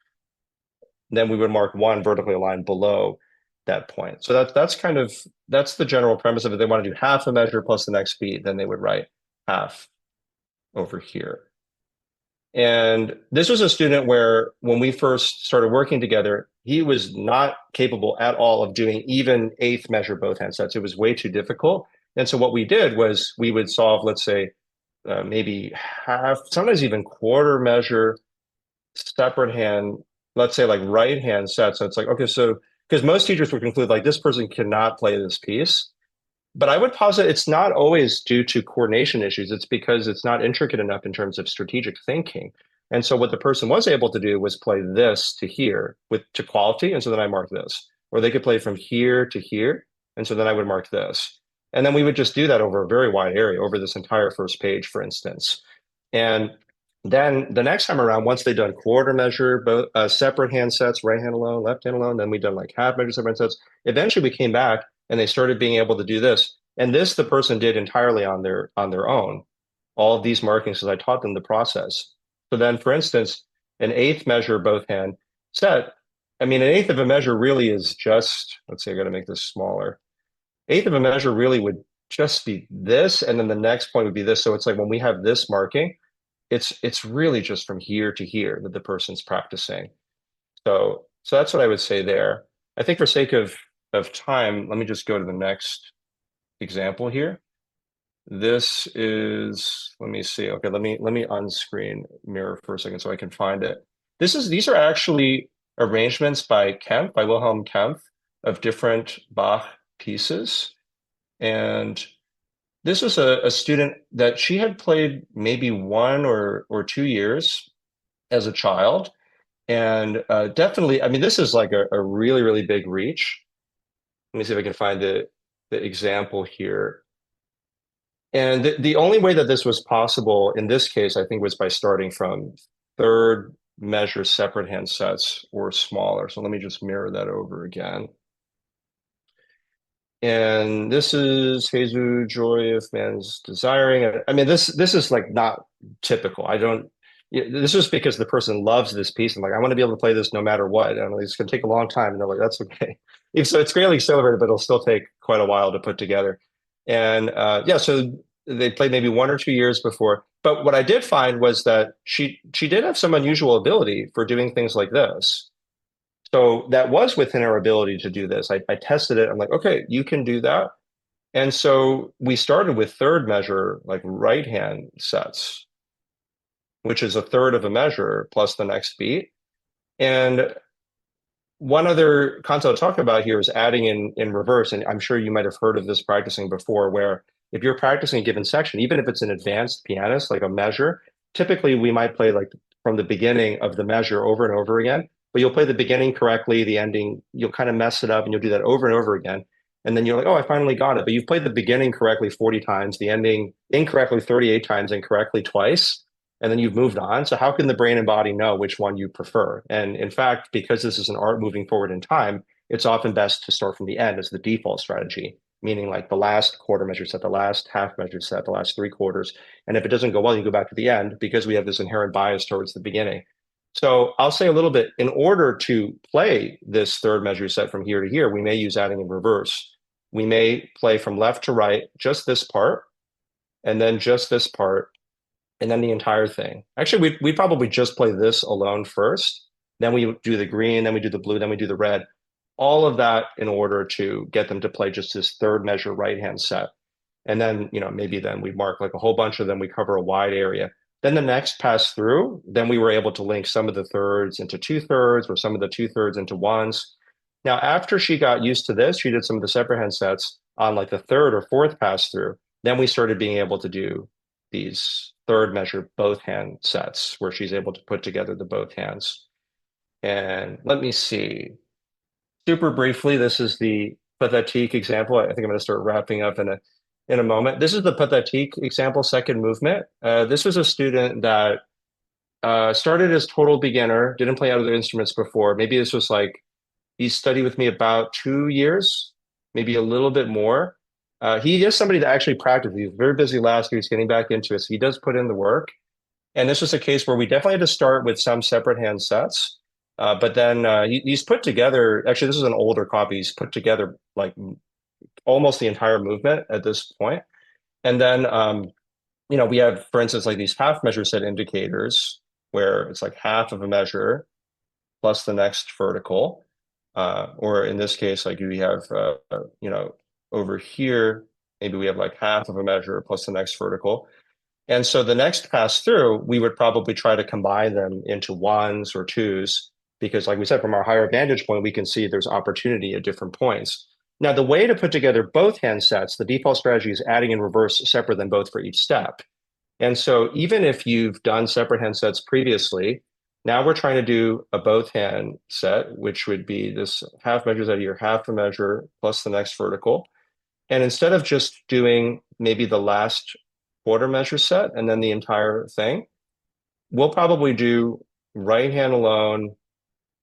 then we would mark one vertically aligned below that point. So that's the general premise of it. They want to do half a measure plus the next beat, then they would write half over here. And this was a student where when we first started working together, he was not capable at all of doing even eighth measure both hand sets. It was way too difficult. And so what we did was we would solve, let's say, maybe half, sometimes even quarter measure separate hand, let's say like right hand sets. So it's like, okay, so because most teachers would conclude like this person cannot play this piece. But I would posit it's not always due to coordination issues. It's because it's not intricate enough in terms of strategic thinking. And so what the person was able to do was play this to here to quality. And so then I mark this. Or they could play from here to here. And so then I would mark this. And then we would just do that over a very wide area, over this entire first page, for instance. And then the next time around, once they've done quarter measure, both separate hand sets, right hand alone, left hand alone, then we've done like half measure separate hand sets. Eventually we came back and they started being able to do this. And this the person did entirely on their own. All of these markings, because I taught them the process. So then, for instance, an eighth measure both hand set. I mean, an eighth of a measure really is just, let's say I got to make this smaller. Eighth of a measure really would just be this, and then the next point would be this. So it's like when we have this marking, it's really just from here to here that the person's practicing. So that's what I would say there. I think for sake of time, let me just go to the next example here. This is, let me see. Okay, let me unscreen mirror for a second so I can find it. These are actually arrangements by Kempf, by Wilhelm Kempf, of different Bach pieces. And this was a student that she had played maybe 1 or 2 years as a child. And definitely, I mean, this is like a really, really big reach. Let me see if I can find the example here. And the only way that this was possible in this case, I think, was by starting from third measure separate hand sets or smaller. So let me just mirror that over again. And this is Jesu, joy of man's desiring. I mean, this is like not typical. This is because the person loves this piece and like, I want to be able to play this no matter what. And it's going to take a long time. And they're like, that's okay. So it's greatly celebrated, but it'll still take quite a while to put together. And yeah, so they played maybe 1 or 2 years before. But what I did find was that she did have some unusual ability for doing things like this. So that was within our ability to do this. I tested it. I'm like, okay, you can do that. And so we started with third measure, like right hand sets, which is a third of a measure plus the next beat. And one other concept I'll talk about here is adding in reverse. And I'm sure you might have heard of this practicing before, where if you're practicing a given section, even if it's an advanced pianist, like a measure, typically we might play like from the beginning of the measure over and over again. But you'll play the beginning correctly, the ending, you'll kind of mess it up and you'll do that over and over again. And then you're like, oh, I finally got it. But you've played the beginning correctly 40 times, the ending incorrectly 38 times, and correctly twice, and then you've moved on. So how can the brain and body know which one you prefer? And in fact, because this is an art moving forward in time, it's often best to start from the end as the default strategy, meaning like the last quarter measure set, the last half measure set, the last three quarters. And if it doesn't go well, you go back to the end because we have this inherent bias towards the beginning. So I'll say a little bit, in order to play this third measure set from here to here, we may use adding in reverse. We may play from left to right, just this part, and then just this part, and then the entire thing. Actually, we probably just play this alone first. Then we do the green, then we do the blue, then we do the red. All of that in order to get them to play just this third measure right-hand set. And then, maybe then we mark like a whole bunch of them, we cover a wide area. Then the next pass through, then we were able to link some of the thirds into two-thirds or some of the two-thirds into ones. Now, after she got used to this, she did some of the separate hand sets on like the third or fourth pass through. Then we started being able to do these third measure both hand sets where she's able to put together the both hands. And let me see. Super briefly, this is the pathétique example. I think I'm going to start wrapping up in a moment. This is the pathétique example, second movement. This was a student that started as total beginner, didn't play other instruments before. Maybe this was like, he studied with me about 2 years, maybe a little bit more. He is somebody that actually practiced. He was very busy last year. He's getting back into it. So he does put in the work. And this was a case where we definitely had to start with some separate hand sets. But then he's put together, actually, this is an older copy. He's put together like almost the entire movement at this point. And then, we have, for instance, like these half measure set indicators where it's like half of a measure plus the next vertical. Or in this case, like we have, over here, maybe we have like half of a measure plus the next vertical. And so the next pass through, we would probably try to combine them into ones or twos, because like we said, from our higher vantage point, we can see there's opportunity at different points. Now, the way to put together both hand sets, the default strategy is adding in reverse separate than both for each step. And so even if you've done separate hand sets previously, now we're trying to do a both hand set, which would be this half measures out of your half a measure plus the next vertical. And instead of just doing maybe the last quarter measure set and then the entire thing, we'll probably do right hand alone,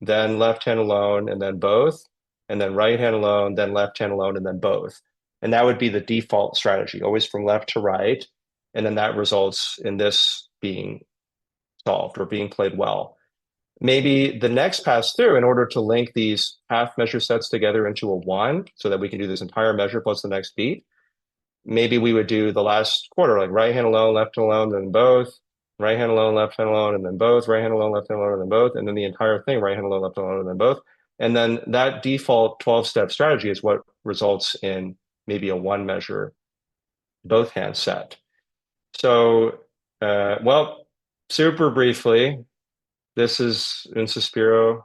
then left hand alone, and then both, and then right hand alone, then left hand alone, and then both. And that would be the default strategy, always from left to right. And then that results in this being solved or being played well. Maybe the next pass through, in order to link these half measure sets together into a one so that we can do this entire measure plus the next beat, maybe we would do the last quarter, like right hand alone, left hand alone, then both, right hand alone, left hand alone, and then both, right hand alone, left hand alone, and then both, and then the entire thing, right hand alone, left hand alone, and then both. And then that default 12-step strategy is what results in maybe a one measure both hand set. So, super briefly, this is in Suspiro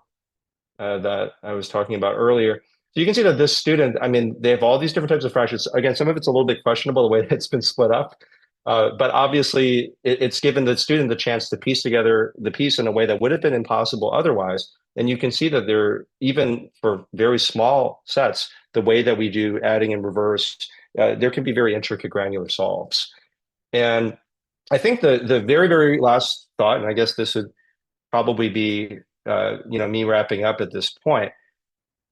that I was talking about earlier. So you can see that this student, I mean, they have all these different types of fractions. Again, some of it's a little bit questionable the way that it's been split up. But obviously, it's given the student the chance to piece together the piece in a way that would have been impossible otherwise. And you can see that they're, even for very small sets, the way that we do adding in reverse, there can be very intricate granular solves. And I think the very, very last thought, and I guess this would probably be me wrapping up at this point,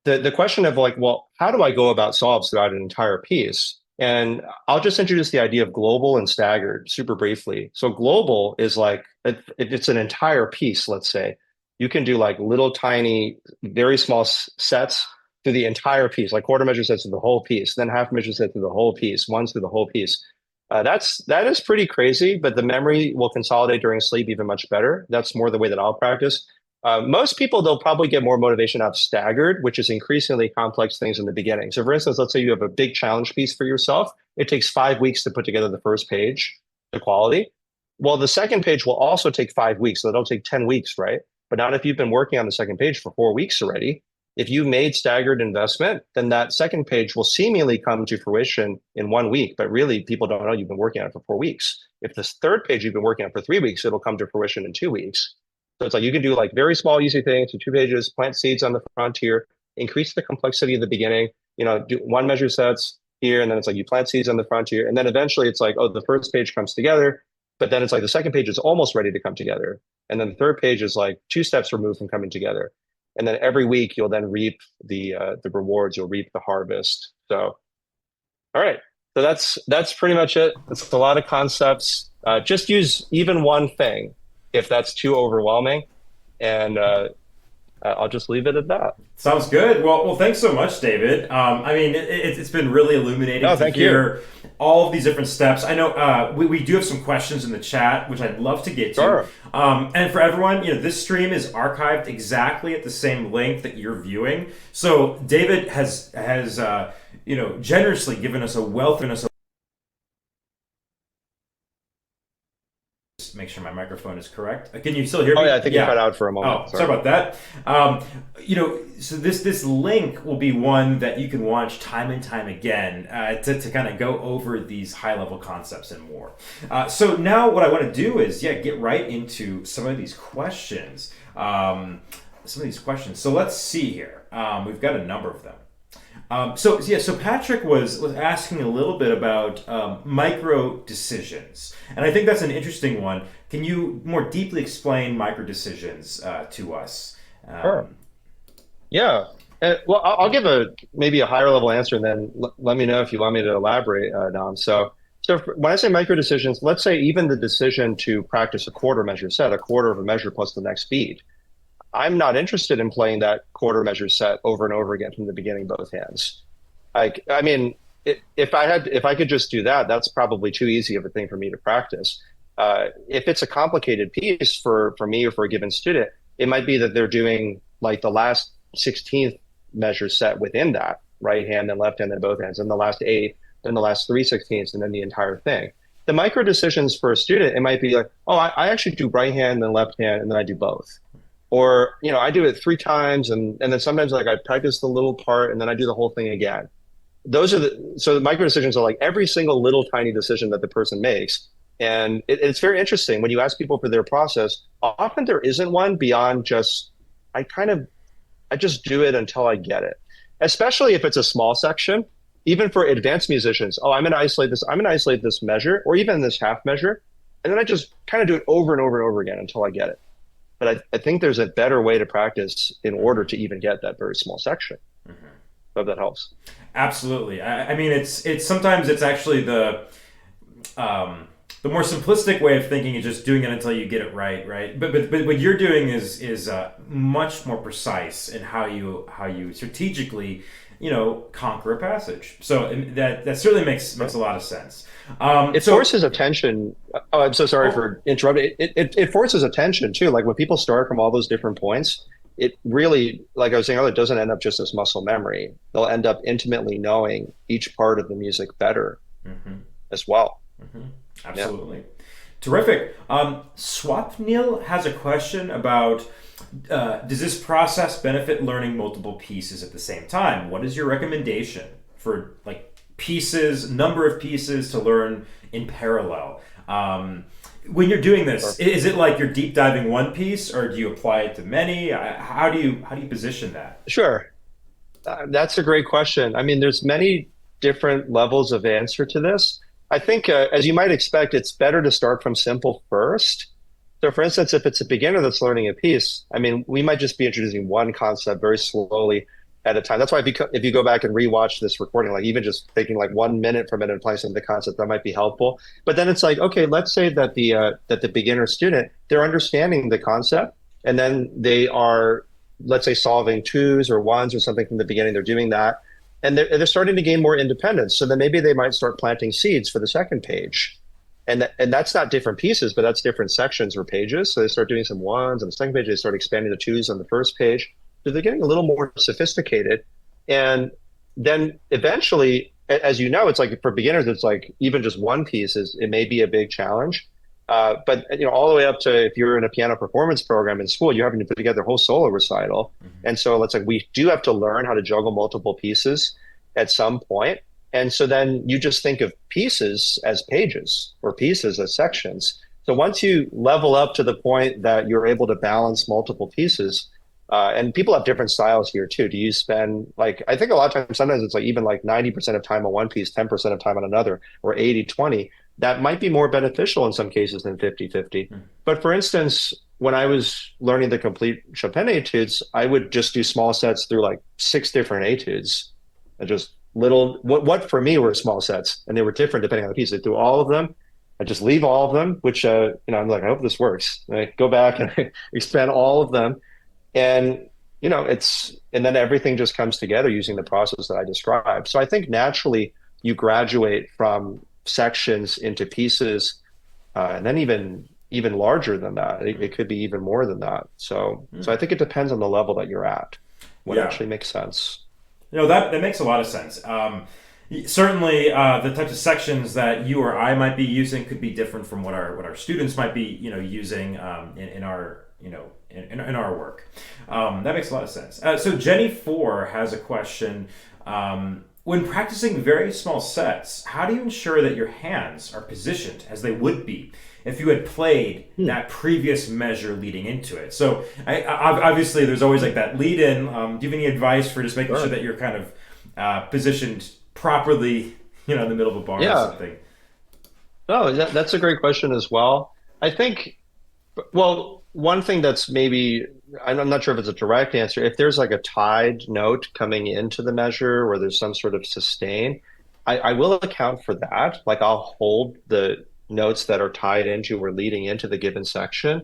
the question of like, well, how do I go about solves throughout an entire piece? And I'll just introduce the idea of global and staggered super briefly. So global is like, if it's an entire piece, let's say, you can do like little tiny, very small sets through the entire piece, like quarter measure sets through the whole piece, then half measure set through the whole piece, ones through the whole piece. That is pretty crazy, but the memory will consolidate during sleep even much better. That's more the way that I'll practice. Most people, they'll probably get more motivation out of staggered, which is increasingly complex things in the beginning. So for instance, let's say you have a big challenge piece for yourself. It takes 5 weeks to put together the first page, the quality. Well, the second page will also take 5 weeks. So it'll take 10 weeks, right? But not if you've been working on the second page for 4 weeks already. If you made staggered investment, then that second page will seemingly come to fruition in 1 week, but really people don't know you've been working on it for 4 weeks. If this third page you've been working on for 3 weeks, it'll come to fruition in 2 weeks. So it's like you can do like very small, easy things to 2 pages, plant seeds on the frontier, increase the complexity at the beginning, do one measure sets here, and then it's like you plant seeds on the frontier, and then eventually it's like, oh, the first page comes together, but then it's like the second page is almost ready to come together. And then the third page is like 2 steps removed from coming together. And then every week you'll then reap the rewards, you'll reap the harvest. So, all right. So that's pretty much it. It's a lot of concepts. Just use even one thing if that's too overwhelming. And I'll just leave it at that. Sounds good. Well, thanks so much, David. I mean, it's been really illuminating to hear all of these different steps. I know we do have some questions in the chat, which I'd love to get to. Sure. And for everyone, this stream is archived exactly at the same link that you're viewing. So David has generously given us a wealth of make sure my microphone is correct. Can you still hear me? Oh yeah, I think you cut out for a moment. Sorry about that. So this link will be one that you can watch time and time again to kind of go over these high level concepts and more. So now what I want to do is get right into some of these questions. So let's see here. We've got a number of them. So Patrick was asking a little bit about micro decisions, and I think that's an interesting one. Can you more deeply explain micro decisions to us? Sure. Yeah. Well, I'll give maybe a higher level answer, and then let me know if you want me to elaborate, Dom. So when I say micro decisions, let's say even the decision to practice a quarter measure set, a quarter of a measure plus the next beat. I'm not interested in playing that quarter measure set over and over again from the beginning, both hands. I mean, if I could just do that, that's probably too easy of a thing for me to practice. If it's a complicated piece for me or for a given student, it might be that they're doing like the last 16th measure set within that, right hand and left hand and both hands, and the last 8, then the last 3/16ths, and then the entire thing. The micro decisions for a student, it might be like, oh, I actually do right hand and left hand, and then I do both. Or, I do it 3 times and then sometimes like I practice the little part and then I do the whole thing again. So the micro decisions are like every single little tiny decision that the person makes. And it's very interesting when you ask people for their process, often there isn't one beyond just, I just do it until I get it. Especially if it's a small section, even for advanced musicians, I'm going to isolate this measure or even this half measure. And then I just kind of do it over and over and over again until I get it. But I think there's a better way to practice in order to even get that very small section. Mm-hmm. Hope that helps. Absolutely. I mean, it's sometimes it's actually the more simplistic way of thinking is just doing it until you get it right? But what you're doing is much more precise in how you strategically conquer a passage. So that certainly makes a lot of sense. It forces attention. Oh, I'm so sorry for interrupting. It forces attention too. Like when people start from all those different points, it really, like I was saying earlier, it doesn't end up just as muscle memory. They'll end up intimately knowing each part of the music better as well. Mm-hmm. Absolutely. Yeah. Terrific. Swapnil has a question about does this process benefit learning multiple pieces at the same time? What is your recommendation for number of pieces to learn in parallel? When you're doing this, is it like you're deep diving one piece, or do you apply it to many? How do you position that? Sure, that's a great question. I mean, there's many different levels of answer to this. I think, as you might expect, it's better to start from simple first. So, for instance, if it's a beginner that's learning a piece, I mean, we might just be introducing one concept very slowly at a time. That's why if you go back and rewatch this recording, like even just taking like 1 minute from it and applying some of the concept, that might be helpful. But then it's like, okay, let's say that the beginner student, they're understanding the concept, and then they are, let's say, solving 2s or 1s or something from the beginning. They're doing that, and they're starting to gain more independence. So then maybe they might start planting seeds for the second page. And that's not different pieces, but that's different sections or pages. So they start doing some 1s on the second page. They start expanding the 2s on the first page. So they're getting a little more sophisticated. And then eventually, as you know, it's like for beginners, it's like even just one piece it may be a big challenge. But all the way up to if you're in a piano performance program in school, you're having to put together a whole solo recital. And so let's like we do have to learn how to juggle multiple pieces at some point. And so then you just think of pieces as pages or pieces as sections. So once you level up to the point that you're able to balance multiple pieces, and people have different styles here too. Do you spend like, I think a lot of times, sometimes it's like even like 90% of time on one piece, 10% of time on another, or 80-20. That might be more beneficial in some cases than 50-50. But for instance, when I was learning the complete Chopin etudes, I would just do small sets through like 6 different etudes. And just little, what for me were small sets, and they were different depending on the piece. I do all of them. I just leave all of them, which, I'm like, I hope this works. And I go back and I expand all of them. And, and then everything just comes together using the process that I described. So I think naturally you graduate from sections into pieces, and then even larger than that. It could be even more than that. So I think it depends on the level that you're at, what actually makes sense. That makes a lot of sense. Certainly, the types of sections that you or I might be using could be different from what our students might be, using in our in our work. That makes a lot of sense. So Jenny 4 has a question. When practicing very small sets, how do you ensure that your hands are positioned as they would be if you had played that previous measure leading into it? So obviously there's always like that lead in. Do you have any advice for just making sure that you're kind of positioned properly, in the middle of a bar or something? Oh, that's a great question as well. I think, well, one thing that's maybe, I'm not sure if it's a direct answer, if there's like a tied note coming into the measure or there's some sort of sustain, I will account for that. Like I'll hold the notes that are tied into or leading into the given section.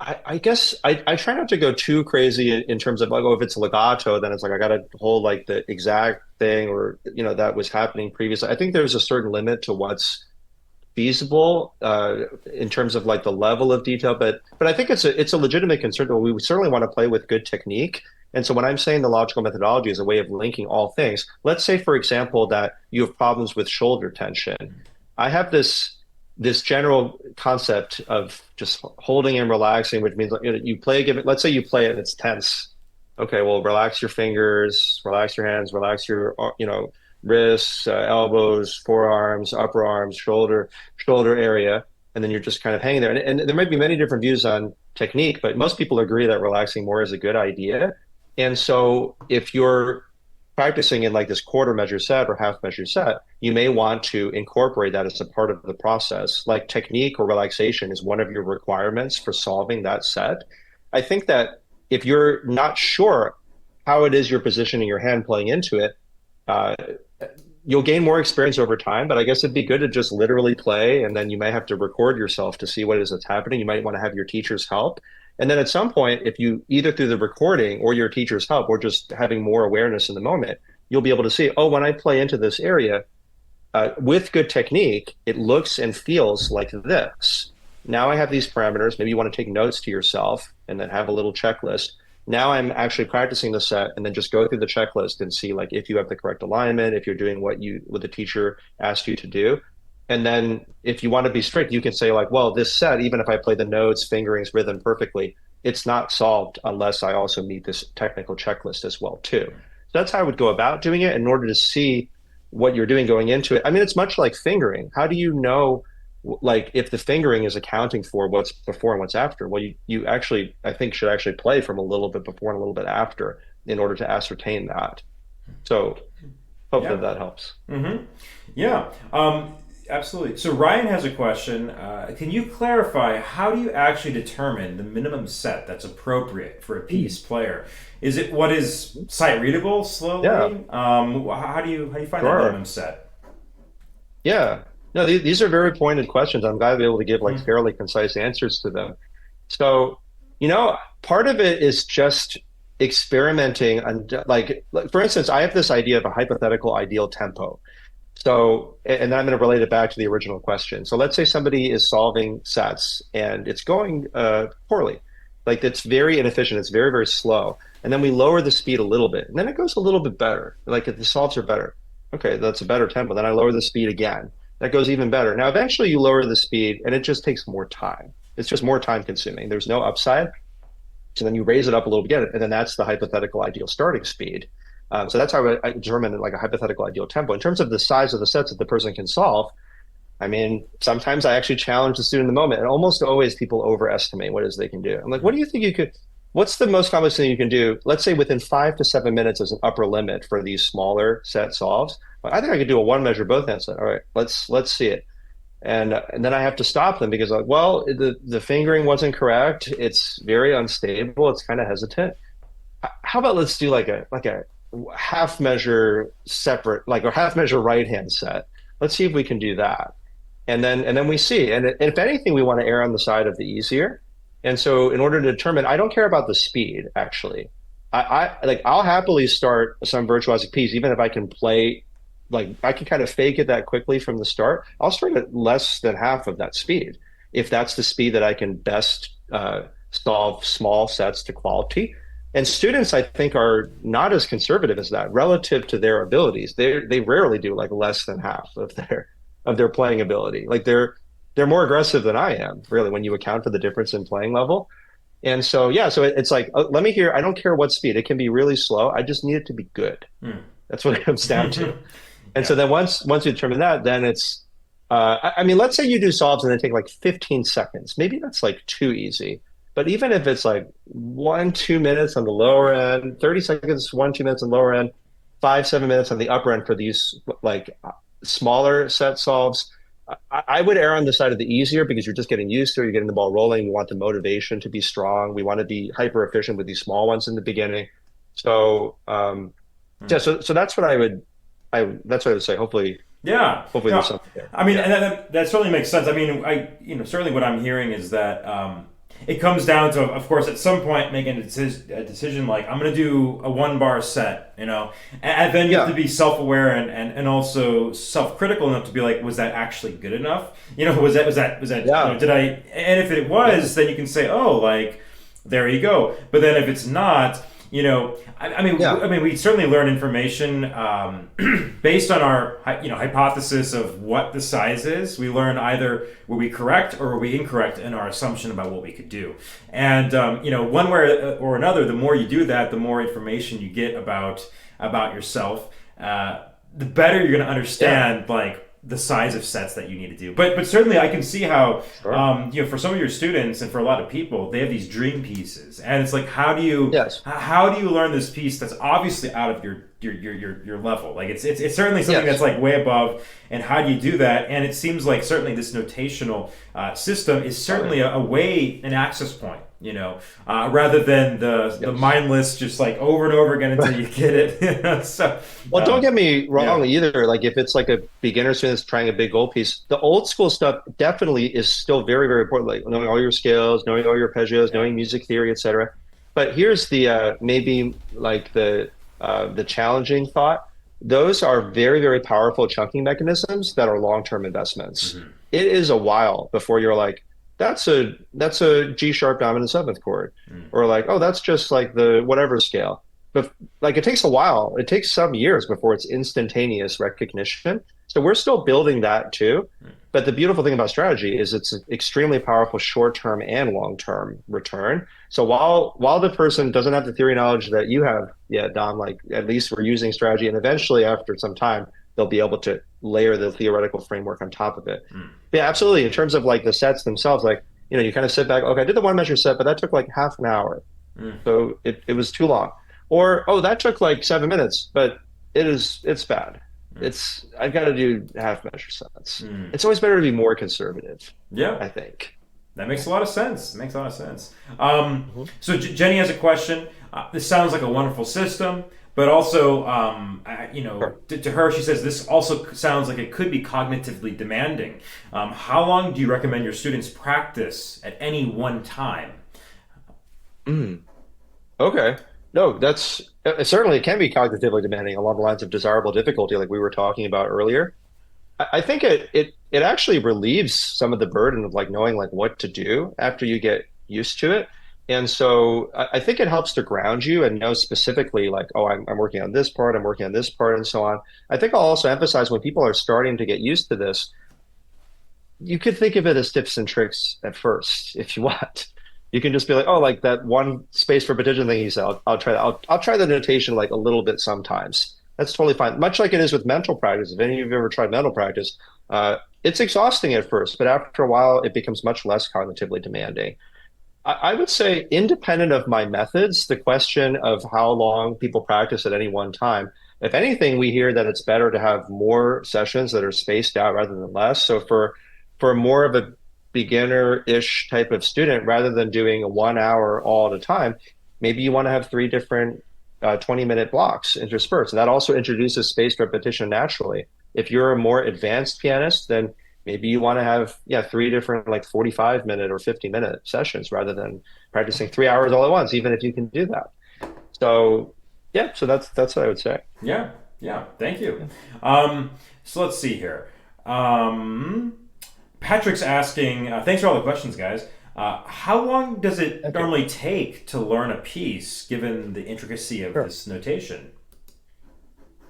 I guess I try not to go too crazy in terms of like, oh, if it's legato, then it's like I got to hold like the exact thing or, that was happening previously. I think there's a certain limit to what's feasible in terms of like the level of detail, but I think it's a legitimate concern. We certainly want to play with good technique. And so when I'm saying the logical methodology is a way of linking all things, let's say, for example, that you have problems with shoulder tension. I have this general concept of just holding and relaxing, which means you play a given, let's say you play it and it's tense. Okay, well, relax your fingers, relax your hands, relax your, wrists, elbows, forearms, upper arms, shoulder area, and then you're just kind of hanging there. And there might be many different views on technique, but most people agree that relaxing more is a good idea. And so if you're practicing in like this quarter measure set or half measure set, you may want to incorporate that as a part of the process. Like technique or relaxation is one of your requirements for solving that set. I think that if you're not sure how it is you're positioning your hand playing into it, you'll gain more experience over time, but I guess it'd be good to just literally play, and then you may have to record yourself to see what it is that's happening. You might want to have your teacher's help. And then at some point, if you either through the recording or your teacher's help or just having more awareness in the moment, you'll be able to see, oh, when I play into this area with good technique, it looks and feels like this. Now I have these parameters. Maybe you want to take notes to yourself and then have a little checklist. Now I'm actually practicing the set and then just go through the checklist and see like if you have the correct alignment, if you're doing what the teacher asked you to do. And then if you want to be strict, you can say like, well, this set, even if I play the notes, fingerings, rhythm perfectly, it's not solved unless I also meet this technical checklist as well too. So that's how I would go about doing it in order to see what you're doing going into it. I mean, it's much like fingering. How do you know like if the fingering is accounting for what's before and what's after? Well, you actually, I think, should actually play from a little bit before and a little bit after in order to ascertain that. So hopefully that helps. Mm-hmm. Yeah, absolutely. So Ryan has a question. Can you clarify how do you actually determine the minimum set that's appropriate for a piece player? Is it what is sight readable slowly? Yeah. How do you find that minimum set? Yeah. No, these are very pointed questions. I'm glad to be able to give like fairly concise answers to them. So, part of it is just experimenting and like for instance, I have this idea of a hypothetical ideal tempo. So, and then I'm going to relate it back to the original question. So let's say somebody is solving sets and it's going poorly. Like it's very inefficient. It's very, very slow. And then we lower the speed a little bit and then it goes a little bit better. Like if the solves are better. Okay, that's a better tempo. Then I lower the speed again. That goes even better. Now, eventually you lower the speed and it just takes more time. It's just more time consuming. There's no upside. So then you raise it up a little bit, and then that's the hypothetical ideal starting speed. So that's how I determine like a hypothetical ideal tempo. In terms of the size of the sets that the person can solve, I mean, sometimes I actually challenge the student in the moment, and almost always people overestimate what it is they can do. I'm like, what do you think you could, what's the most complex thing you can do? Let's say within 5 to 7 minutes as an upper limit for these smaller set solves. I think I could do a one measure both hand set. All right, let's see it. And then I have to stop them because like, well, the fingering wasn't correct. It's very unstable. It's kind of hesitant. How about let's do like a half measure separate, like a half measure right hand set. Let's see if we can do that. And then we see. And if anything, we want to err on the side of the easier. And so in order to determine, I don't care about the speed actually. I'll happily start some virtuosic piece, even if I can play, like I can kind of fake it that quickly from the start. I'll start at less than half of that speed, if that's the speed that I can best solve small sets to quality. And students, I think, are not as conservative as that relative to their abilities. They rarely do like less than half of their playing ability. Like they're more aggressive than I am, really, when you account for the difference in playing level. And so yeah, so it's like let me hear. I don't care what speed. It can be really slow. I just need it to be good. That's what it comes down to. And so then once you determine that, then it's I mean, let's say you do solves and they take like 15 seconds. Maybe that's like too easy. But even if it's like 1-2 minutes on the lower end, 30 seconds, 1-2 minutes on the lower end, 5-7 minutes on the upper end for these like smaller set solves, I would err on the side of the easier because you're just getting used to it. You're getting the ball rolling. We want the motivation to be strong. We want to be hyper efficient with these small ones in the beginning. So yeah, so that's what that's what I would say. Hopefully, hopefully no, there's something there. I mean, and that certainly makes sense. I mean, certainly what I'm hearing is that it comes down to, of course, at some point making a decision like I'm going to do a 1 bar set, and then you have to be self-aware and also self-critical enough to be like, was that actually good enough? Was that did I? And if it was, then you can say, oh, like there you go. But then if it's not, I mean, we certainly learn information based on our, hypothesis of what the size is. We learn either were we correct or were we incorrect in our assumption about what we could do. And, one way or another, the more you do that, the more information you get about yourself, the better you're going to understand, like, the size of sets that you need to do. But certainly I can see how, for some of your students and for a lot of people, they have these dream pieces. And it's like, how do you learn this piece that's obviously out of your level? Like it's certainly something that's like way above. And how do you do that? And it seems like certainly this notational system is certainly a way, an access point, rather than the mindless, just like over and over again until you get it. So, don't get me wrong either. Like if it's like a beginner student that's trying a big goal piece, the old school stuff definitely is still very, very important. Like knowing all your scales, knowing all your arpeggios, knowing music theory, etc. But here's the maybe like the challenging thought. Those are very, very powerful chunking mechanisms that are long-term investments. Mm-hmm. It is a while before you're like, that's a G sharp dominant seventh chord, or like, oh, that's just like the whatever scale. But like, it takes a while. It takes some years before it's instantaneous recognition. So we're still building that too. But the beautiful thing about strategy is it's an extremely powerful short-term and long-term return. So while the person doesn't have the theory knowledge that you have yet, Dom, like at least we're using strategy, and eventually after some time, they'll be able to layer the theoretical framework on top of it. Yeah, absolutely. In terms of like the sets themselves, like, you kind of sit back, okay, I did the one measure set, but that took like half an hour. So it was too long. Or, oh, that took like 7 minutes, but it's bad. I've got to do half measure sets. It's always better to be more conservative. Yeah, I think that makes a lot of sense. So Jenny has a question. This sounds like a wonderful system, but also, to her, she says this also sounds like it could be cognitively demanding. How long do you recommend your students practice at any one time? Okay. No, certainly it can be cognitively demanding along the lines of desirable difficulty, like we were talking about earlier. I think it actually relieves some of the burden of like knowing like what to do after you get used to it. And so I think it helps to ground you and know specifically like, oh, I'm working on this part, I'm working on this part, and so on. I think I'll also emphasize when people are starting to get used to this, you could think of it as tips and tricks at first if you want. You can just be like, oh, like that one space repetition thing you said, I'll try that. I'll try the notation like a little bit sometimes. That's totally fine. Much like it is with mental practice. If any of you have ever tried mental practice, it's exhausting at first, but after a while, it becomes much less cognitively demanding. I would say, independent of my methods, the question of how long people practice at any one time, if anything, we hear that it's better to have more sessions that are spaced out rather than less. So for more of a beginner-ish type of student, rather than doing a 1 hour all at a time, maybe you want to have three different 20-minute blocks interspersed. And that also introduces spaced repetition naturally. If you're a more advanced pianist, then maybe you want to have three different like 45-minute or 50-minute sessions rather than practicing 3 hours all at once, even if you can do that. So yeah, so that's what I would say. Yeah, yeah. Thank you. So let's see here. Patrick's asking, thanks for all the questions, guys. How long does it normally take to learn a piece, given the intricacy of this notation?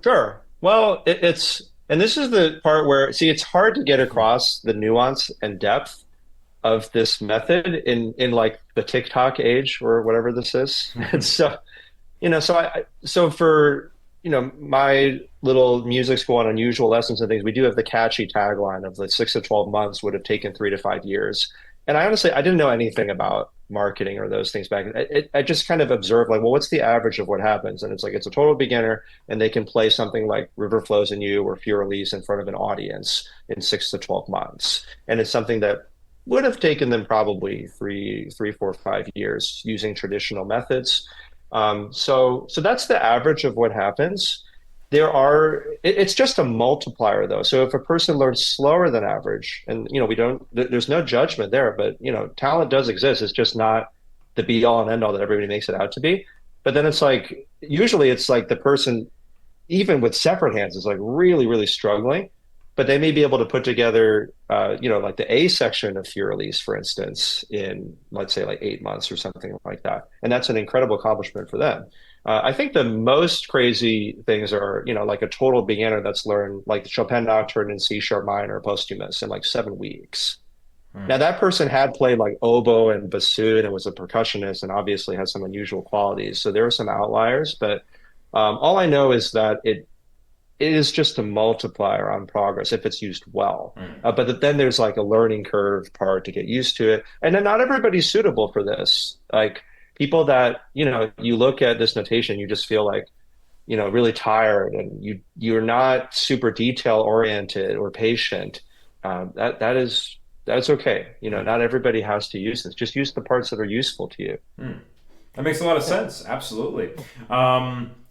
Sure. Well, and this is the part where, see, it's hard to get across the nuance and depth of this method in like the TikTok age or whatever this is. And so, so for, my little music school and unusual lessons and things, we do have the catchy tagline of the 6 to 12 months would have taken 3 to 5 years. And I honestly, I didn't know anything about marketing or those things back. I just kind of observed like, well, what's the average of what happens? And it's like, it's a total beginner and they can play something like River Flows in You or Fiorelise in front of an audience in 6 to 12 months. And it's something that would have taken them probably 3, 4, 5 years using traditional methods. So that's the average of what happens. It's just a multiplier though. So if a person learns slower than average, and there's no judgment there, but talent does exist. It's just not the be all and end all that everybody makes it out to be. But then it's like, usually it's like the person, even with separate hands, is like really, really struggling, but they may be able to put together, like the A section of Fiorelise, for instance, in let's say like 8 months or something like that. And that's an incredible accomplishment for them. I think the most crazy things are, like a total beginner that's learned like the Chopin Nocturne in C sharp minor posthumous in like 7 weeks. Now that person had played like oboe and bassoon and was a percussionist and obviously has some unusual qualities. So there are some outliers, but all I know is that it is just a multiplier on progress if it's used well. But then there's like a learning curve part to get used to it. And then not everybody's suitable for this. Like people that, you look at this notation, you just feel like, really tired and you're not super detail oriented or patient. That's okay. Not everybody has to use this. Just use the parts that are useful to you. That makes a lot of sense. Absolutely.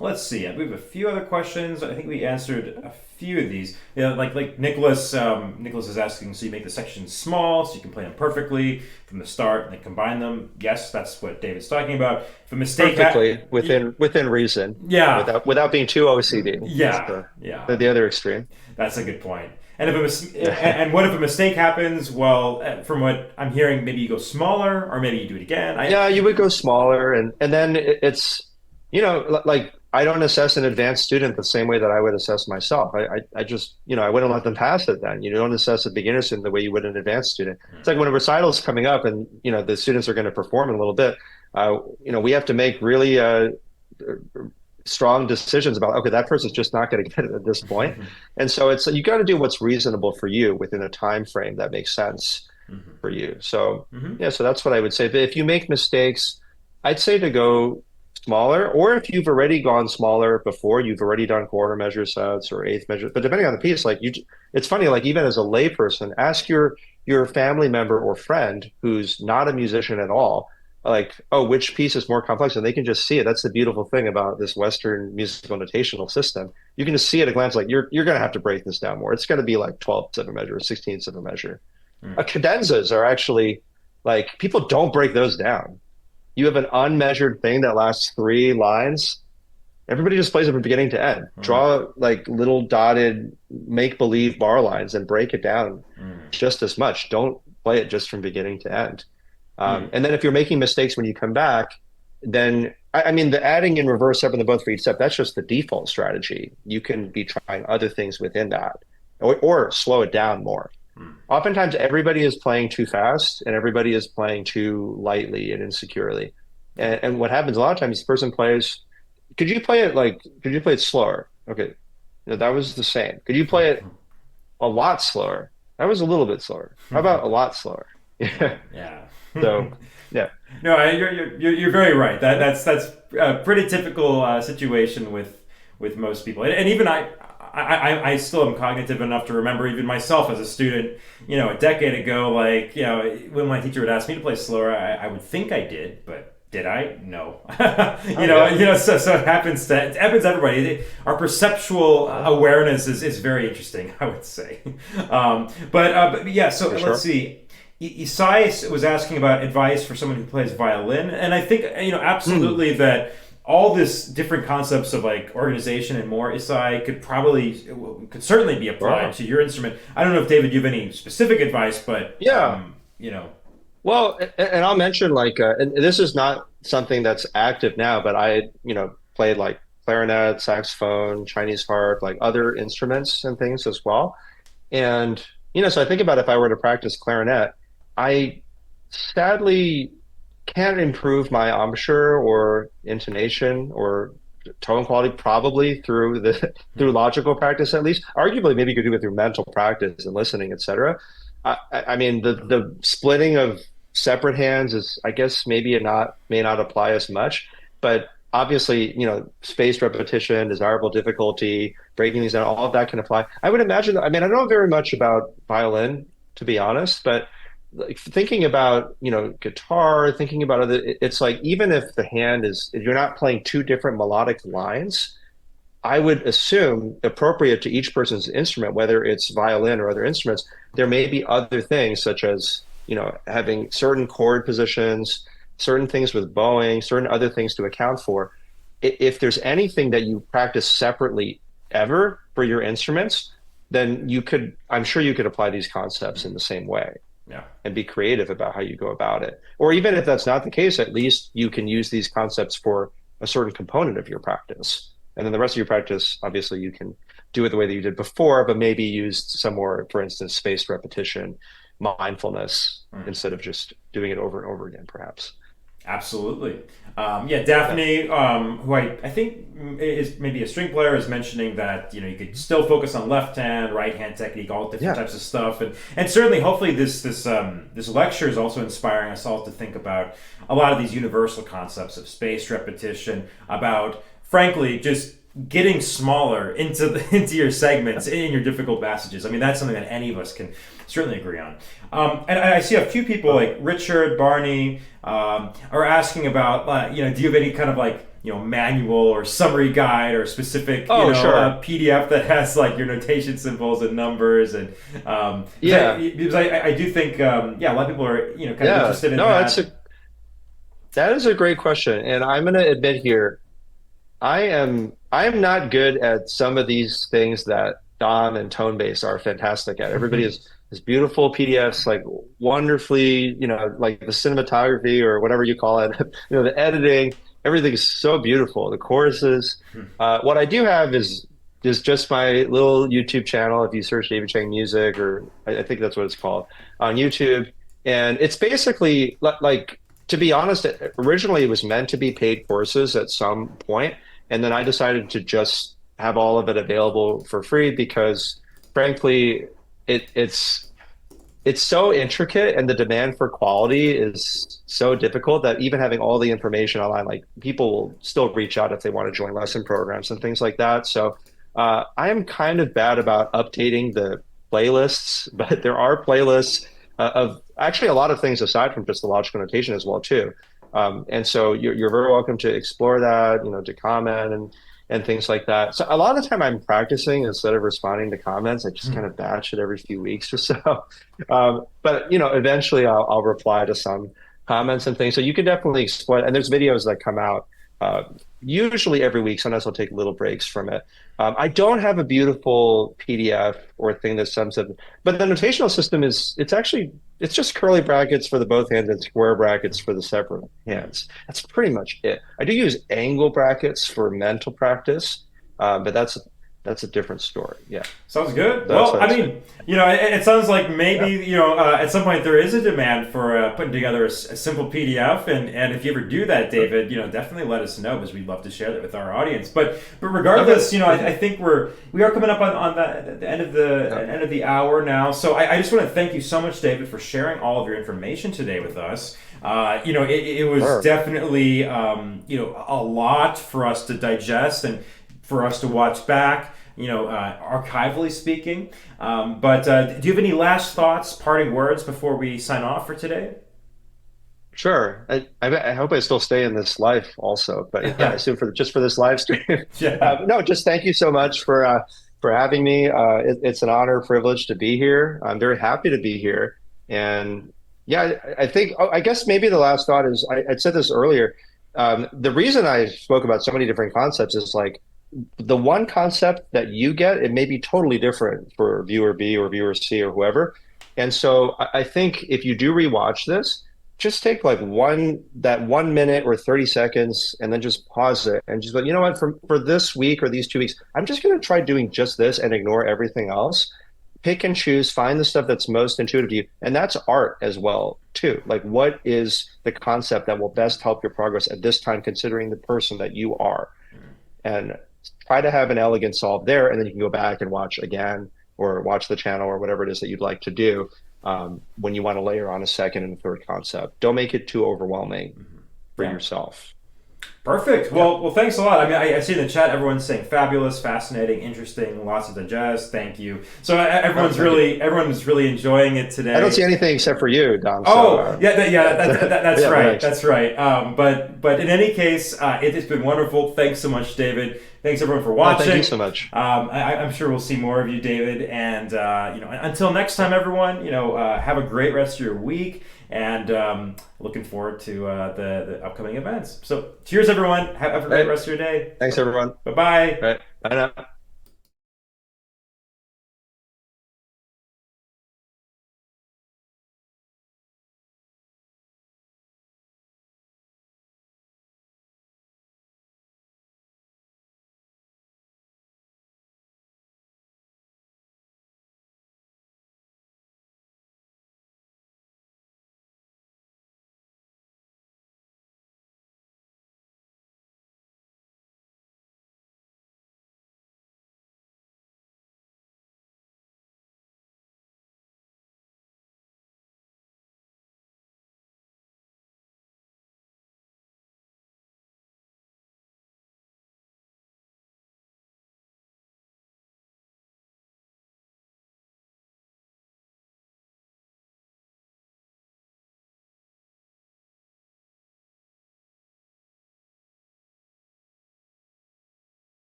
Let's see. We have a few other questions. I think we answered a few of these. Like Nicholas. Nicholas is asking, so you make the sections small so you can play them perfectly from the start and then combine them. Yes, that's what David's talking about. If a mistake perfectly within reason. Yeah. Without being too OCD. Yeah. The other extreme. That's a good point. And and what if a mistake happens? Well, from what I'm hearing, maybe you go smaller, or maybe you do it again. You would go smaller, and then it's like I don't assess an advanced student the same way that I would assess myself. I just I wouldn't let them pass it. Then you don't assess a beginner student the way you would an advanced student. It's like when a recital is coming up, and the students are going to perform in a little bit. We have to make really strong decisions about, okay, that person's just not going to get it at this point. And so you got to do what's reasonable for you within a time frame that makes sense for you. So so that's what I would say. But if you make mistakes, I'd say to go smaller, or if you've already gone smaller before, you've already done quarter measure sets or eighth measure, but depending on the piece, like it's funny, like even as a layperson, ask your family member or friend who's not a musician at all, like, oh, which piece is more complex? And they can just see it. That's the beautiful thing about this Western musical notational system. You can just see at a glance, like you're going to have to break this down more. It's going to be like 12th of a measure, 16th of a measure. Cadenzas are actually like, people don't break those down. You have an unmeasured thing that lasts 3 lines. Everybody just plays it from beginning to end. Draw like little dotted make-believe bar lines and break it down just as much. Don't play it just from beginning to end. And then if you're making mistakes when you come back, then I mean, the adding in reverse step and the both for each step, that's just the default strategy. You can be trying other things within that or slow it down more. Oftentimes, everybody is playing too fast and everybody is playing too lightly and insecurely. And what happens a lot of times, the person plays, could you play it slower? Okay, no, that was the same. Could you play it a lot slower? That was a little bit slower. How about a lot slower? Yeah. Yeah. So, yeah. No, you're very right. That's a pretty typical situation with most people, and even I still am cognitive enough to remember even myself as a student, a decade ago, like when my teacher would ask me to play slower, I would think I did, but did I? No. So it happens to everybody. Our perceptual awareness is very interesting, I would say. But yeah, so For let's sure. see. Isai was asking about advice for someone who plays violin, and I think Hmm. absolutely that all this different concepts of like organization and more, Isai could certainly be applied Wow. to your instrument. I don't know if David, you have any specific advice, but Yeah. Well, and I'll mention and this is not something that's active now, but played like clarinet, saxophone, Chinese harp, like other instruments and things as well. And, so I think about if I were to practice clarinet, I sadly can't improve my embouchure or intonation or tone quality probably through the through logical practice at least. Arguably, maybe you could do it through mental practice and listening, etc. I mean, the splitting of separate hands is, I guess, maybe it not may not apply as much, but obviously, spaced repetition, desirable difficulty, breaking these down, all of that can apply. I would imagine. I mean, I don't know very much about violin, to be honest, but like thinking about, guitar, thinking about it's like even if you're not playing two different melodic lines, I would assume appropriate to each person's instrument, whether it's violin or other instruments, there may be other things such as, having certain chord positions, certain things with bowing, certain other things to account for. If there's anything that you practice separately ever for your instruments, then I'm sure you could apply these concepts in the same way Yeah. and be creative about how you go about it. Or even if that's not the case, at least you can use these concepts for a certain component of your practice. And then the rest of your practice, obviously, you can do it the way that you did before, but maybe used some more, for instance, spaced repetition, mindfulness, instead of just doing it over and over again, perhaps. Absolutely. Yeah, Yeah. Daphne, who I think is maybe a string player, is mentioning that you could still focus on left hand, right hand technique, all different Yeah. types of stuff, and certainly, hopefully, this lecture is also inspiring us all to think about a lot of these universal concepts of spaced repetition, about frankly just getting smaller into your segments in your difficult passages. I mean, that's something that any of us can certainly agree on. And I see a few people Oh, like Richard, Barney, are asking about, do you have any kind of like, manual or summary guide or specific, oh, sure. PDF that has like your notation symbols and numbers and Yeah. because I do think yeah, a lot of people are kind of Yeah. interested in No, that. that is a great question. And I'm going to admit here, I am not good at some of these things that Dom and Tonebase are fantastic at. Everybody has beautiful PDFs, like wonderfully, like the cinematography or whatever you call it, the editing, everything is so beautiful. The choruses. What I do have is just my little YouTube channel. If you search David Chang Music, or I think that's what it's called on YouTube, and it's basically like, to be honest, originally it was meant to be paid courses at some point, and then I decided to just have all of it available for free because, frankly, it's so intricate and the demand for quality is so difficult that even having all the information online, like people will still reach out if they want to join lesson programs and things like that. So I am kind of bad about updating the playlists, but there are playlists of actually a lot of things aside from just the logical notation as well too. And so you're very welcome to explore that, to comment and things like that. So a lot of the time I'm practicing instead of responding to comments. I just kind of batch it every few weeks or so. But eventually I'll reply to some comments and things. So you can definitely explore. And there's videos that come out uh, usually every week. Sometimes I'll take little breaks from it. I don't have a beautiful PDF or thing that sums up, but the notational system it's just curly brackets for the both hands and square brackets for the separate hands. That's pretty much it. I do use angle brackets for mental practice, but that's a different story. Yeah. Sounds good. That's Well, what I I'd say. mean, it sounds like maybe, at some point there is a demand for putting together a simple PDF, and if you ever do that, David, definitely let us know because we'd love to share that with our audience. But regardless, Okay. I think we are coming up on the end of the hour now. So I just want to thank you so much, David, for sharing all of your information today with us. It was Sure. definitely a lot for us to digest and for us to watch back, archivally speaking. But do you have any last thoughts, parting words before we sign off for today? Sure. I hope I still stay in this life also, but yeah, I assume for this live stream. Yeah. No, just thank you so much for having me. It's an honor, privilege to be here. I'm very happy to be here, and yeah, I think I guess maybe the last thought is I said this earlier. The reason I spoke about so many different concepts is like the one concept that you get, it may be totally different for viewer B or viewer C or whoever. And so I think if you do rewatch this, just take like that 1 minute or 30 seconds and then just pause it and just go, you know what, for this week or these 2 weeks, I'm just going to try doing just this and ignore everything else. Pick and choose, find the stuff that's most intuitive to you. And that's art as well, too. Like, what is the concept that will best help your progress at this time, considering the person that you are? And try to have an elegant solve there, and then you can go back and watch again or watch the channel or whatever it is that you'd like to do when you want to layer on a second and third concept. Don't make it too overwhelming for Yeah. yourself. Perfect. Well, thanks a lot. I mean, I see in the chat everyone's saying fabulous, fascinating, interesting, lots to digest. Thank you. So everyone's really enjoying it today. I don't see anything except for you, Dom. Oh, that's yeah, right. thanks. That's right. But in any case, it has been wonderful. Thanks so much, David. Thanks everyone for watching. Thank you so much. I'm sure we'll see more of you, David. And until next time, everyone. Have a great rest of your week, and looking forward to the upcoming events. So, cheers, everyone. Have a great rest of your day. Thanks, everyone. Bye bye. All right. Bye now.